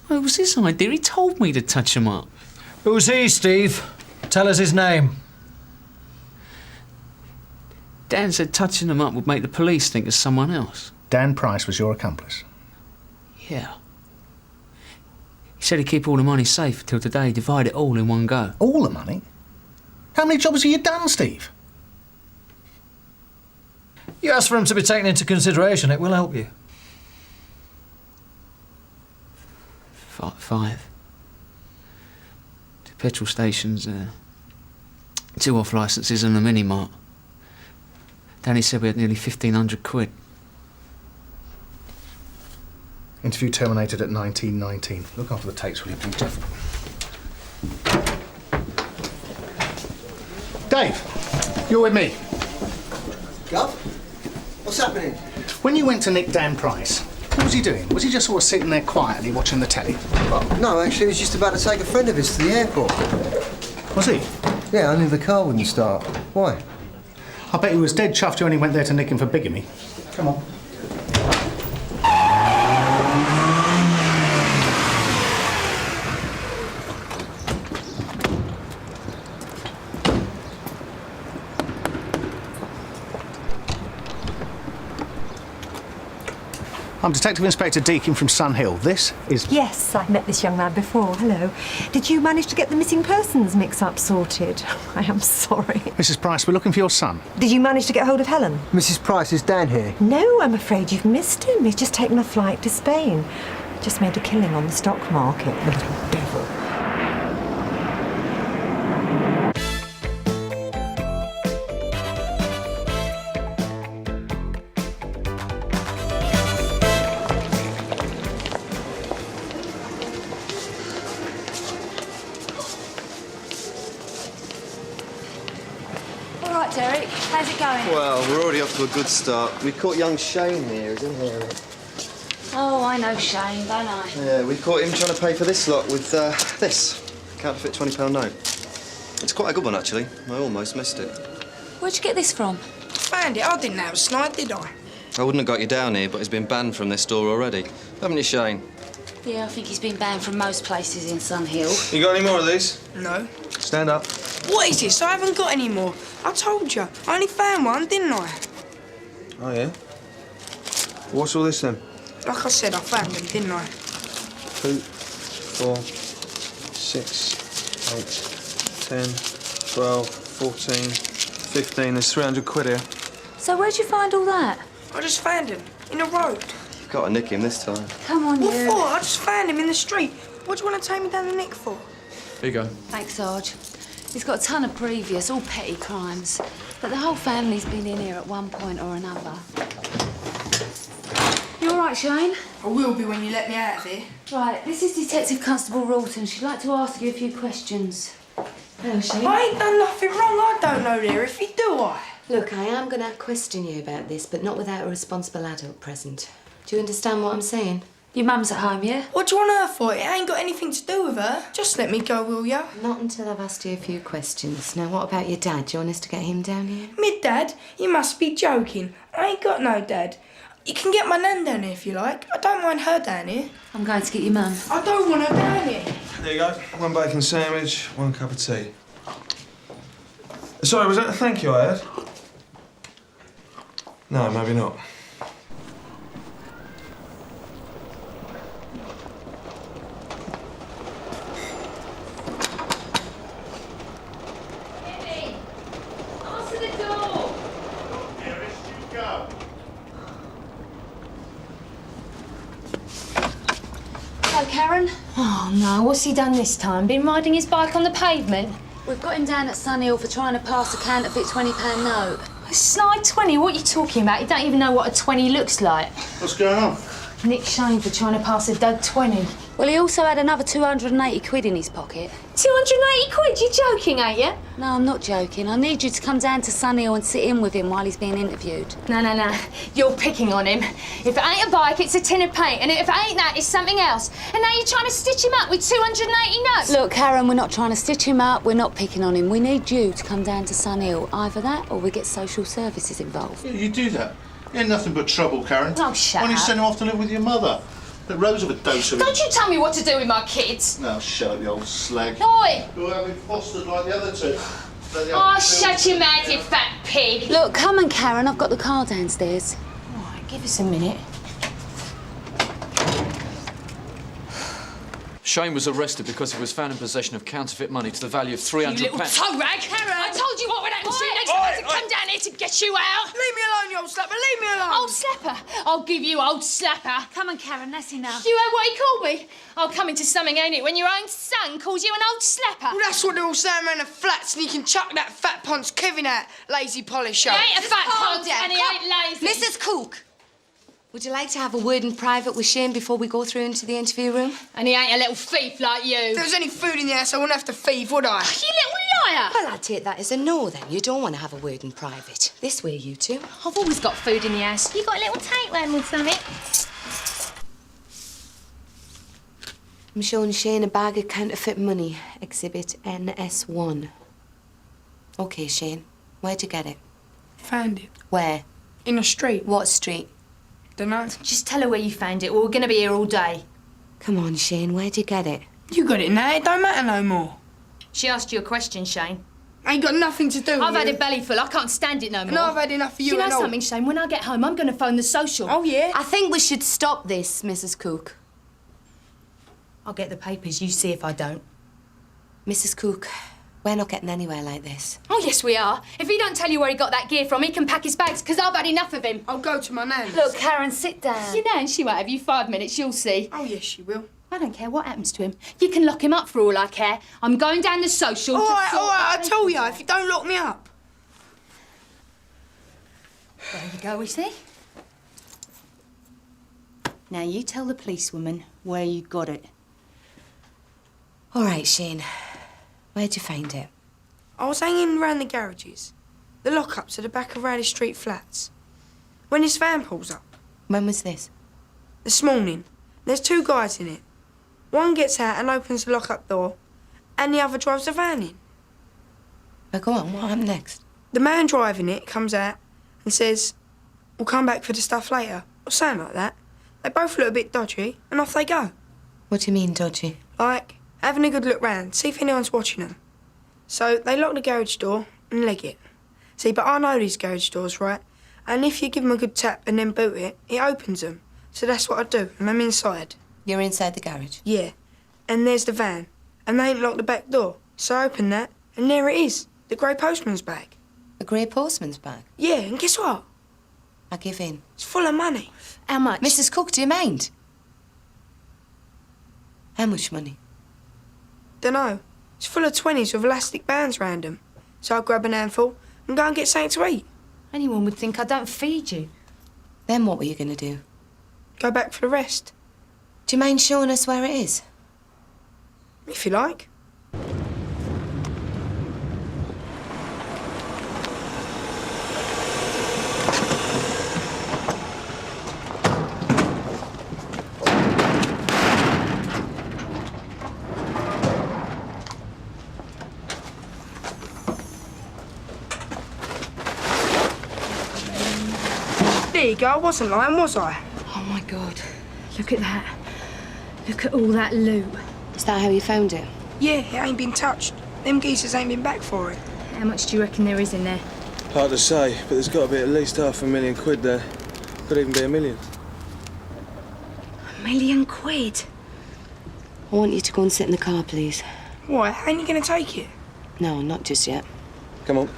Well, it was his idea. He told me to touch him up. Who's he, Steve? Tell us his name. Dan said touching him up would make the police think of someone else. Dan Price was your accomplice? Yeah. He said he'd keep all the money safe till today, divide it all in one go. All the money? How many jobs have you done, Steve? You asked for him to be taken into consideration. It will help you. 5. 2 petrol stations, 2 off licences and a mini-mart. Danny said we had nearly 1,500 quid. Interview terminated at 19:19. Look after the tapes, will you, please, Jeff? Dave, you're with me. Gov? What's happening? When you went to nick Dan Price, what was he doing? Was he just sort of sitting there quietly watching the telly? Oh, no, actually, he was just about to take a friend of his to the airport. Was he? Yeah, only the car wouldn't start. Why? I bet he was dead chuffed you only went there to nick him for bigamy. Come on. I'm Detective Inspector Deakin from Sun Hill. This is... Yes, I've met this young man before. Hello. Did you manage to get the missing persons mix-up sorted? I am sorry. Mrs. Price, we're looking for your son. Did you manage to get hold of Helen? Mrs. Price, is Dan here? No, I'm afraid you've missed him. He's just taken a flight to Spain. Just made a killing on the stock market, the little devil. Derek, how's it going? Well, we're already off to a good start. We caught young Shane here, isn't here? Oh, I know Shane, don't I? Yeah, we caught him trying to pay for this lot with this counterfeit £20 note. It's quite a good one, actually. I almost missed it. Where'd you get this from? Found it. I didn't have a snipe, did I? I wouldn't have got you down here, but he's been banned from this store already. Haven't you, Shane? Yeah, I think he's been banned from most places in Sun Hill. You got any more of these? No. Stand up. What is this? I haven't got any more. I told you. I only found one, didn't I? Oh, yeah? What's all this, then? Like I said, I found them, didn't I? 2, 4, 6, 8, 10, 12, 14, 15. There's 300 quid here. So where'd you find all that? I just found him. In the road. You've got to nick him this time. Come on, What you. for? I just found him in the street. What do you want to take me down the neck for? Here you go. Thanks, Sarge. He's got a ton of previous, all petty crimes. But the whole family's been in here at one point or another. You all right, Shane? I will be when you let me out of here. Right, this is Detective Constable Rawton. She'd like to ask you a few questions. Hello, Shane. I ain't done nothing wrong. I don't know there if you do, I. Look, I am going to question you about this, but not without a responsible adult present. Do you understand what I'm saying? Your mum's at home, yeah? What do you want her for? It ain't got anything to do with her. Just let me go, will ya? Not until I've asked you a few questions. Now, what about your dad? Do you want us to get him down here? Me dad? You must be joking. I ain't got no dad. You can get my nan down here if you like. I don't mind her down here. I'm going to get your mum. I don't want her down here. There you go. 1 bacon sandwich, 1 cup of tea. Sorry, was that a thank you I had? No, maybe not. Hello, Karen. Oh, no. What's he done this time? Been riding his bike on the pavement? We've got him down at Sun Hill for trying to pass a counterfeit £20 note. A snide 20? What are you talking about? You don't even know what a 20 looks like. What's going on? Nick Shane for trying to pass a dud 20. Well, he also had another 280 quid in his pocket. 280 quid? You're joking, ain't you? No, I'm not joking. I need you to come down to Sun Hill and sit in with him while he's being interviewed. No. You're picking on him. If it ain't a bike, it's a tin of paint. And if it ain't that, it's something else. And now you're trying to stitch him up with 280 notes. Look, Karen, we're not trying to stitch him up. We're not picking on him. We need you to come down to Sun Hill. Either that or we get social services involved. Yeah, you do that. You ain't nothing but trouble, Karen. Oh, shut Why don't you up. send him off to live with your mother? Let Rose have a dose of it. Don't you tell me what to do with my kids. No, shut up, you old slag. Oi! You're having fostered like the other two. Oh, shut your mouth, you fat pig. Look, come on, Karen. I've got the car downstairs. All right, give us a minute. Shane was arrested because he was found in possession of counterfeit money to the value of £300. You little toe rag! Karen! I told you what would happen to you next time to come down here to get you out! Leave me alone, you old slapper! Leave me alone! Old slapper? I'll give you old slapper. Come on, Karen, that's enough. You heard what he called me? I'll come into something, ain't it, when your own son calls you an old slapper? Well, that's what they're all saying around the flats, and you can chuck that fat ponce Kevin out, lazy polisher. He ain't a fat pond, and he ain't lazy. Mrs. Cook, would you like to have a word in private with Shane before we go through into the interview room? And he ain't a little thief like you. If there was any food in the house, I wouldn't have to thieve, would I? You little liar! Well, I'd take that as a no, then. You don't want to have a word in private. This way, you two. I've always got food in the house. You got a little tapeworm with something? I'm showing Shane a bag of counterfeit money, exhibit NS1. OK, Shane, where'd you get it? Found it. Where? In the street. What street? Dunno. Just tell her where you found it, or we're going to be here all day. Come on, Shane, where'd you get it? You got it now, it don't matter no more. She asked you a question, Shane. I ain't got nothing to do with I've had you. a belly full. I can't stand it no more. And I've had enough of you Do you know and all. something, Shane? When I get home, I'm going to phone the social. Oh, yeah? I think we should stop this, Mrs. Cook. I'll get the papers. You see if I don't. Mrs. Cook, we're not getting anywhere like this. Oh, yes, we are. If he don't tell you where he got that gear from, he can pack his bags, because I've had enough of him. I'll go to my nan's. Look, Karen, sit down. Your nan, she won't have you 5 minutes, you'll see. Oh, yes, she will. I don't care what happens to him. You can lock him up for all I care. I'm going down the social All to right, sort all right, out- I tell you, if you don't lock me up. There you go, we see. Now, you tell the policewoman where you got it. All right, Shane. Where'd you find it? I was hanging around the garages. The lockups at the back of Raleigh Street flats. When this van pulls up. When was this? This morning. There's 2 guys in it. One gets out and opens the lock-up door, and the other drives the van in. Now, go on, what happened next? The man driving it comes out and says, "We'll come back for the stuff later," or something like that. They both look a bit dodgy, and off they go. What do you mean, dodgy? Like, having a good look round, see if anyone's watching them. So they lock the garage door and leg it. See, but I know these garage doors, right? And if you give them a good tap and then boot it, it opens them. So that's what I do, and I'm inside. You're inside the garage? Yeah. And there's the van. And they ain't locked the back door. So I open that, and there it is. The grey postman's bag. The grey postman's bag? Yeah, and guess what? I give in. It's full of money. How much? Mrs. Cook, do you mind? How much money? Dunno. It's full of 20s with elastic bands round them. So I grab an handful and go and get something to eat. Anyone would think I don't feed you. Then what were you going to do? Go back for the rest. Do you mind showing us where it is? If you like. There you go, I wasn't lying, was I? Oh, my God. Look at that. Look at all that loot. Is that how you found it? Yeah, it ain't been touched. Them geezers ain't been back for it. How much do you reckon there is in there? Hard to say, but there's got to be at least £500,000 there. Could even be £1 million. £1 million? I want you to go and sit in the car, please. Why? Ain't you going to take it? No, not just yet. Come on.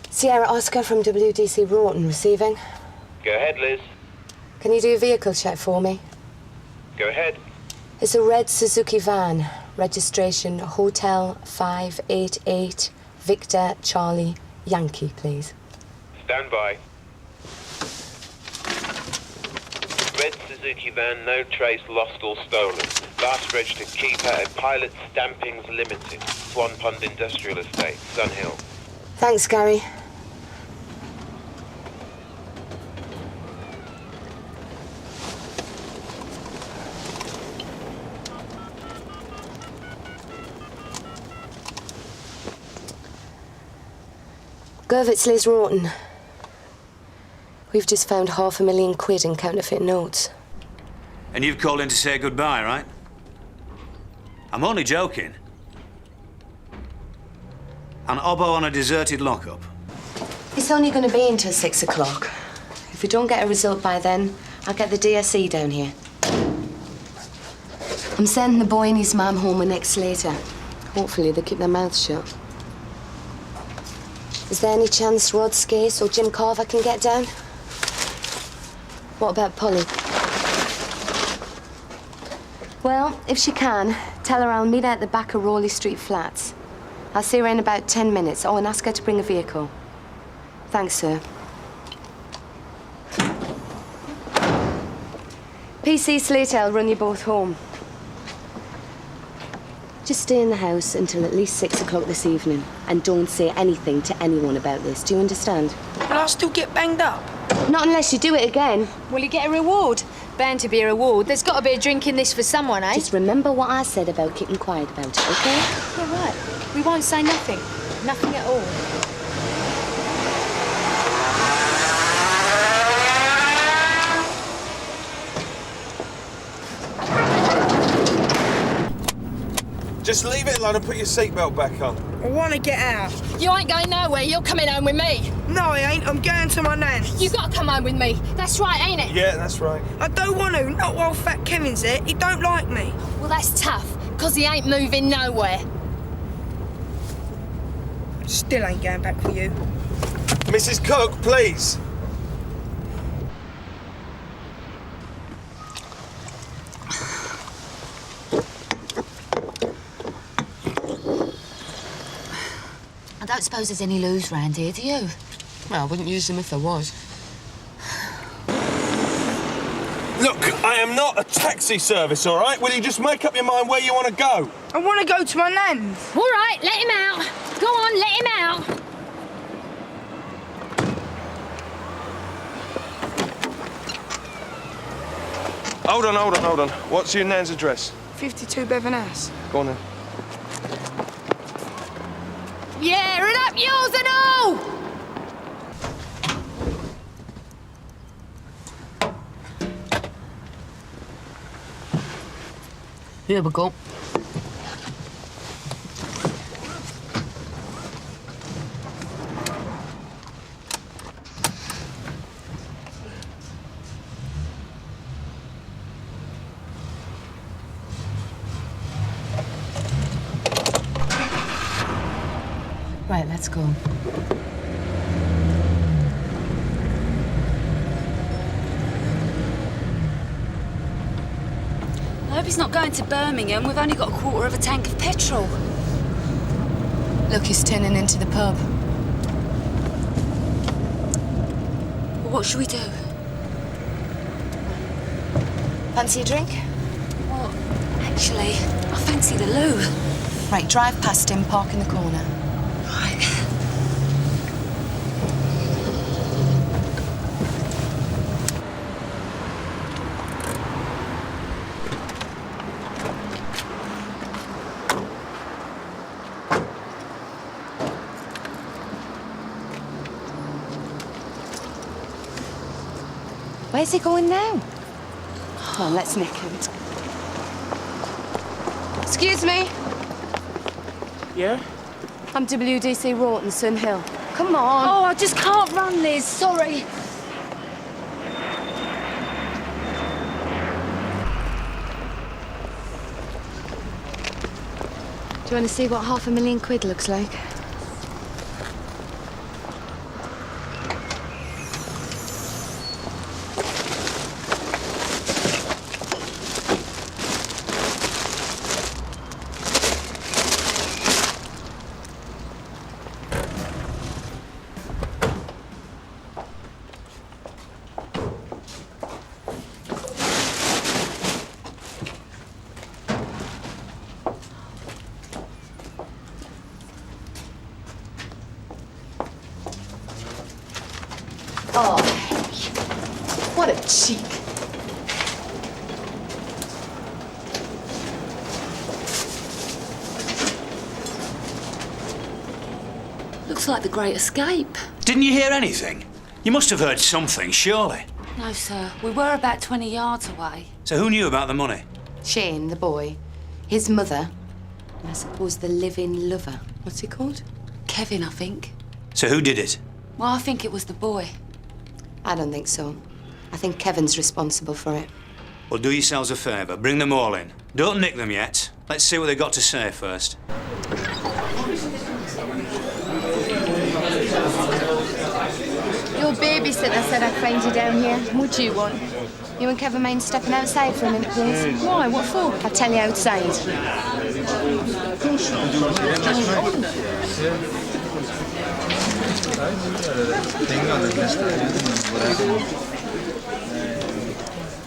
Sierra Oscar from WDC Broughton receiving. Go ahead, Liz. Can you do a vehicle check for me? Go ahead. It's a red Suzuki van. Registration Hotel 588 Victor Charlie Yankee, please. Stand by. Red Suzuki van, no trace lost or stolen. Last registered keeper at Pilot Stampings Limited, Swan Pond Industrial Estate, Sun Hill. Thanks, Gary. Gervit's Liz Rawton. We've just found £500,000 in counterfeit notes. And you've called in to say goodbye, right? I'm only joking. An oboe on a deserted lockup. It's only going to be until 6 o'clock. If we don't get a result by then, I'll get the DSE down here. I'm sending the boy and his mum home with next later. Hopefully they keep their mouths shut. Is there any chance Rod Skase or Jim Carver can get down? What about Polly? Well, if she can, tell her I'll meet her at the back of Raleigh Street flats. I'll see her in about 10 minutes. Oh, and ask her to bring a vehicle. Thanks, sir. PC Slater, I'll run you both home. Just stay in the house until at least 6 o'clock this evening. And don't say anything to anyone about this. Do you understand? Will I still get banged up? Not unless you do it again. Will you get a reward? Bound to be a reward. There's got to be a drink in this for someone, eh? Just remember what I said about keeping quiet about it, OK? Yeah, right. We won't say nothing. Nothing at all. Just leave it alone and put your seatbelt back on. I want to get out. You ain't going nowhere. You're coming home with me. No, I ain't. I'm going to my nan's. You got to come home with me. That's right, ain't it? Yeah, that's right. I don't want to. Not while Fat Kevin's there. He don't like me. Well, that's tough, because he ain't moving nowhere. Still ain't going back with you. Mrs. Cook, please. I don't suppose there's any loos round here, do you? Well, I wouldn't use them if there was. Look, I am not a taxi service, all right? Will you just make up your mind where you want to go? I want to go to my nan's. All right, let him out. Go on, let him out. Hold on. What's your nan's address? 52 Bevan House. Go on then. Yeah, and up yours and all! Here we go. Right, let's go. I hope he's not going to Birmingham. We've only got a quarter of a tank of petrol. Look, he's turning into the pub. Well, what should we do? Fancy a drink? Well, actually, I fancy the loo. Right, drive past him, park in the corner. Right. Where's he going now? Well, let's nick him. Excuse me. Yeah? I'm WDC Rawton, Sun Hill. Come on. Oh, I just can't run, Liz. Sorry. Do you want to see what £500,000 looks like? Oh, what a cheek. Looks like the Great Escape. Didn't you hear anything? You must have heard something, surely. No, sir. We were about 20 yards away. So who knew about the money? Shane, the boy, his mother, and I suppose the live-in lover. What's he called? Kevin, I think. So who did it? Well, I think it was the boy. I don't think so. I think Kevin's responsible for it. Well, do yourselves a favour. Bring them all in. Don't nick them yet. Let's see what they've got to say first. Your babysitter said I'd find you down here. What do you want? You and Kevin mind stepping outside for a minute, please? Why? What for? I'll tell you outside.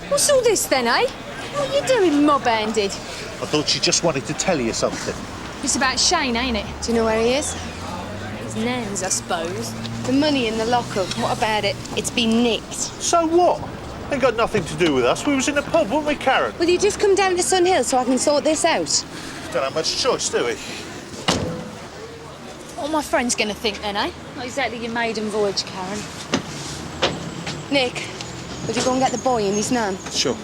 What's all this then, eh? What are you doing, mob-handed? I thought she just wanted to tell you something. It's about Shane, ain't it? Do you know where he is? His nan's, I suppose. The money in the lockup. What about it? It's been nicked. So what? Ain't got nothing to do with us. We was in the pub, weren't we, Karen? Will you just come down to Sun Hill so I can sort this out? Don't have much choice, do we? What are my friends going to think then, eh? Not exactly your maiden voyage, Karen. Nick, would you go and get the boy and his nan? Sure.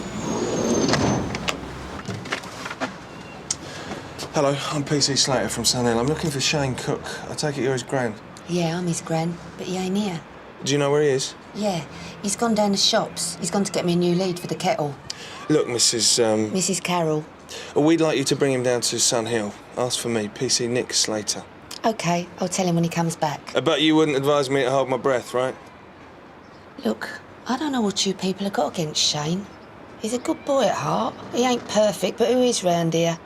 Hello, I'm PC Slater from Sunhill. I'm looking for Shane Cook. I take it you're his gran. Yeah, I'm his gran, but he ain't here. Do you know where he is? Yeah, he's gone down the shops. He's gone to get me a new lead for the kettle. Look, Mrs. Mrs. Carroll. We'd like you to bring him down to Sun Hill. Ask for me, PC Nick Slater. OK, I'll tell him when he comes back. But you wouldn't advise me to hold my breath, right? Look, I don't know what you people have got against Shane. He's a good boy at heart. He ain't perfect, but who is round here?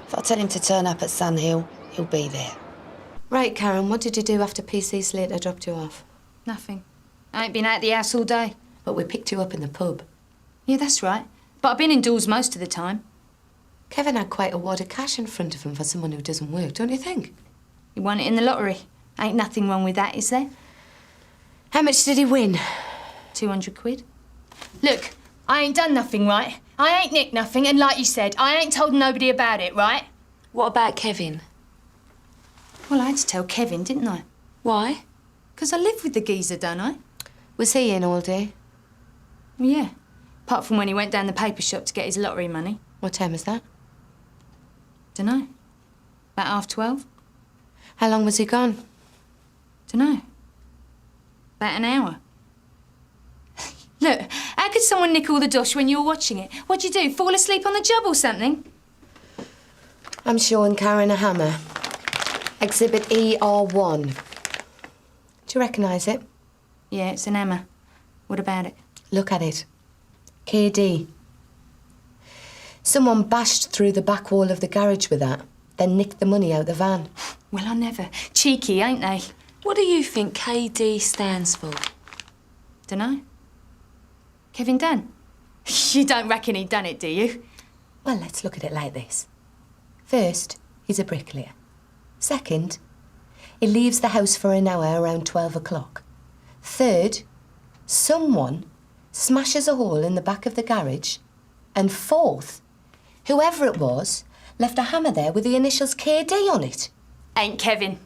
If I tell him to turn up at Sun Hill, he'll be there. Right, Karen, what did you do after PC Slater dropped you off? Nothing. I ain't been out the house all day. But we picked you up in the pub. Yeah, that's right. But I've been indoors most of the time. Kevin had quite a wad of cash in front of him for someone who doesn't work, don't you think? He won it in the lottery. Ain't nothing wrong with that, is there? How much did he win? 200 quid. Look, I ain't done nothing, right? I ain't nicked nothing, and like you said, I ain't told nobody about it, right? What about Kevin? Well, I had to tell Kevin, didn't I? Why? 'Cause I live with the geezer, don't I? Was he in all day? Well, yeah. Apart from when he went down the paper shop to get his lottery money. What time was that? Dunno. About 12:30. How long was he gone? Dunno. About an hour. Look, how could someone nick all the dosh when you were watching it? What'd you do, fall asleep on the job or something? I'm showing Karen a hammer. Exhibit ER1. Do you recognise it? Yeah, it's an hammer. What about it? Look at it. KD. Someone bashed through the back wall of the garage with that, then nicked the money out the van. Well, I never. Cheeky, ain't they? What do you think KD stands for? Dunno. Kevin Dunn? You don't reckon he'd done it, do you? Well, let's look at it like this. First, he's a bricklayer. Second, he leaves the house for an hour around 12 o'clock. Third, someone smashes a hole in the back of the garage. And fourth, whoever it was left a hammer there with the initials KD on it. Ain't Kevin.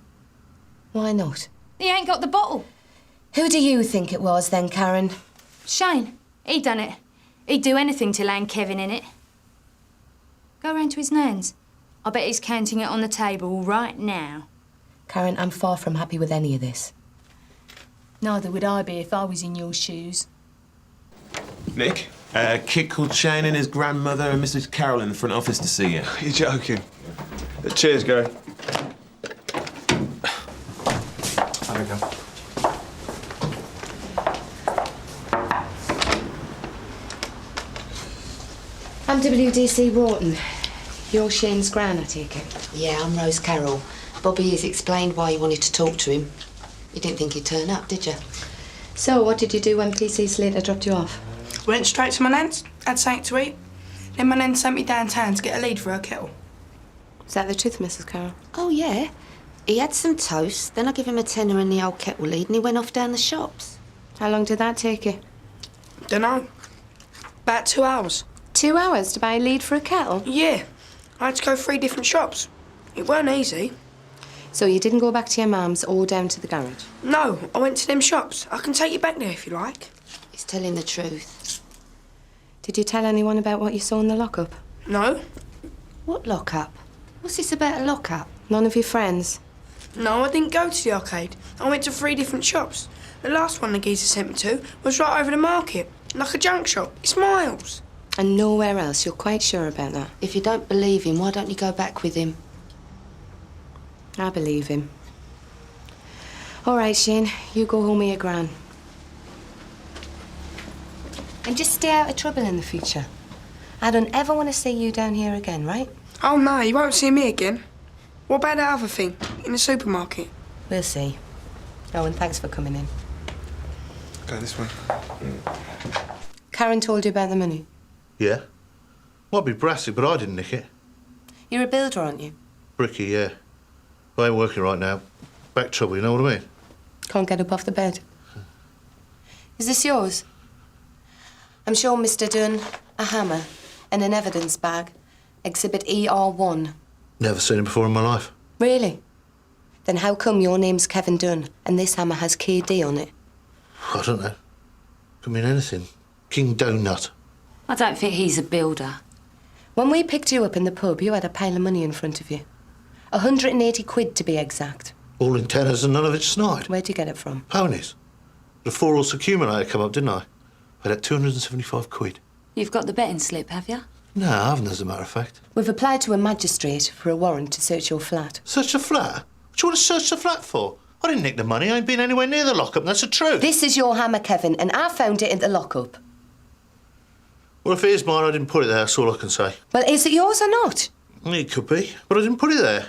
Why not? He ain't got the bottle. Who do you think it was then, Karen? Shane. He done it. He'd do anything to land Kevin in it. Go round to his nan's. I bet he's counting it on the table right now. Karen, I'm far from happy with any of this. Neither would I be if I was in your shoes. Nick, a kid called Shane and his grandmother and Mrs. Carroll in the front office to see you. You're joking. Cheers, Gary. Have a go. I'm WDC Wharton. You're Shane's gran, I take it? Yeah, I'm Rose Carroll. Bobby has explained why you wanted to talk to him. You didn't think he'd turn up, did you? So, what did you do when PC Slater dropped you off? Went straight to my nan's, had something to eat. Then my nan sent me downtown to get a lead for her kettle. Is that the truth, Mrs. Carroll? Oh, yeah. He had some toast, then I gave him a tenner in the old kettle lead and he went off down the shops. How long did that take you? Dunno. About 2 hours. 2 hours to buy a lead for a kettle? Yeah. I had to go 3 different shops. It weren't easy. So you didn't go back to your mum's or down to the garage? No, I went to them shops. I can take you back there if you like. He's telling the truth. Did you tell anyone about what you saw in the lockup? No. What lockup? What's this about a lockup? None of your friends? No, I didn't go to the arcade. I went to 3 different shops. The last one the geezer sent me to was right over the market, like a junk shop. It's miles. And nowhere else? You're quite sure about that? If you don't believe him, why don't you go back with him? I believe him. All right, Shane, you go home with your gran. And just stay out of trouble in the future. I don't ever want to see you down here again, right? Oh, no, you won't see me again. What about that other thing, in the supermarket? We'll see. Oh, and thanks for coming in. Go this way. Karen told you about the money? Yeah. Might be brassy, but I didn't nick it. You're a builder, aren't you? Bricky, yeah. I ain't working right now. Back trouble, you know what I mean? Can't get up off the bed. Is this yours? I'm sure Mr. Dunn, a hammer, and an evidence bag. Exhibit ER1. Never seen him before in my life. Really? Then how come your name's Kevin Dunn and this hammer has KD on it? I don't know. Could mean anything. King Donut. I don't think he's a builder. When we picked you up in the pub, you had a pile of money in front of you. 180 quid to be exact. All in tenors and none of it snide. Where'd you get it from? Ponies. The 4-horse accumulator come up, didn't I? I had 275 quid. You've got the betting slip, have you? No, I haven't, as a matter of fact. We've applied to a magistrate for a warrant to search your flat. Search the flat? What do you want to search the flat for? I didn't nick the money. I ain't been anywhere near the lockup, and that's the truth. This is your hammer, Kevin, and I found it in the lockup. Well, if it is mine, I didn't put it there. That's all I can say. Well, is it yours or not? It could be, but I didn't put it there.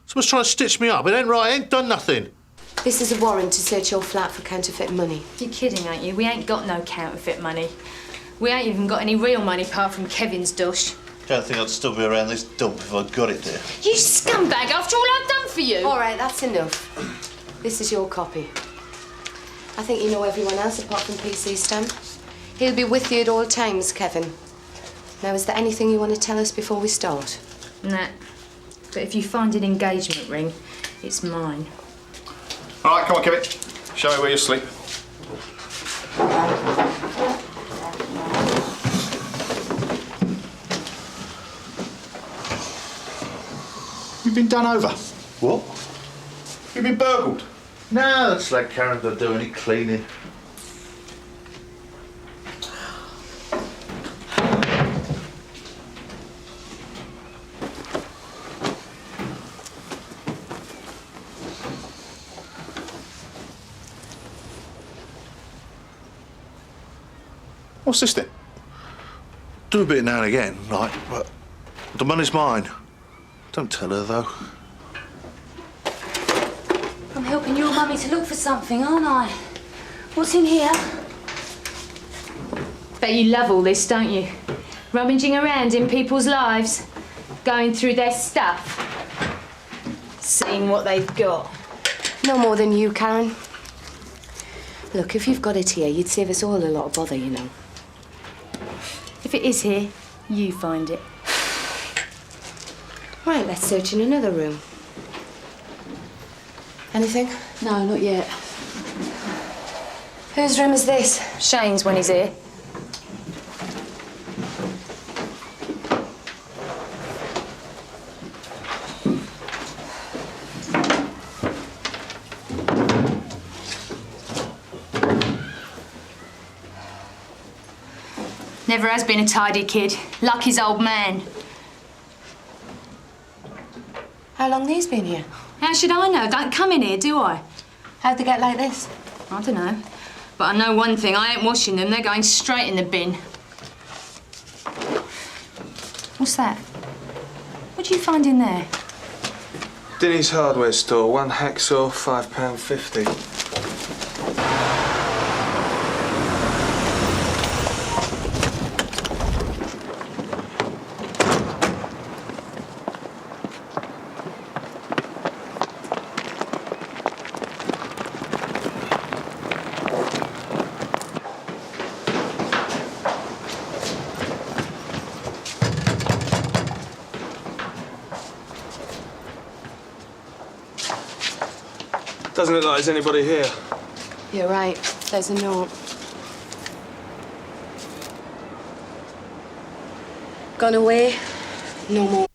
Someone's trying to stitch me up. It ain't right. I ain't done nothing. This is a warrant to search your flat for counterfeit money. You're kidding, aren't you? We ain't got no counterfeit money. We ain't even got any real money apart from Kevin's dosh. Don't think I'd still be around this dump if I'd got it there. You scumbag, after all I've done for you! All right, that's enough. This is your copy. I think you know everyone else apart from PC Stamp. He'll be with you at all times, Kevin. Now, is there anything you want to tell us before we start? Nah. But if you find an engagement ring, it's mine. All right, come on, Kevin. Show me where you sleep. You've been done over. What? You've been burgled. No, that's like Karen don't do any cleaning. What's this then? Do a bit now and again, right? But the money's mine. Don't tell her, though. I'm helping your mummy to look for something, aren't I? What's in here? Bet you love all this, don't you? Rummaging around in people's lives, going through their stuff, seeing what they've got. No more than you, Karen. Look, if you've got it here, you'd save us all a lot of bother, you know. If it is here, you find it. Right, let's search in another room. Anything? No, not yet. Whose room is this? Shane's when he's here. Never has been a tidy kid, like his old man. How long these been here? How should I know? Don't come in here, do I? How'd they get like this? I don't know. But I know one thing, I ain't washing them. They're going straight in the bin. What's that? What do you find in there? Dinny's hardware store, one hacksaw, £5.50. Doesn't look like there's anybody here. You're right. There's a note. Gone away. No more.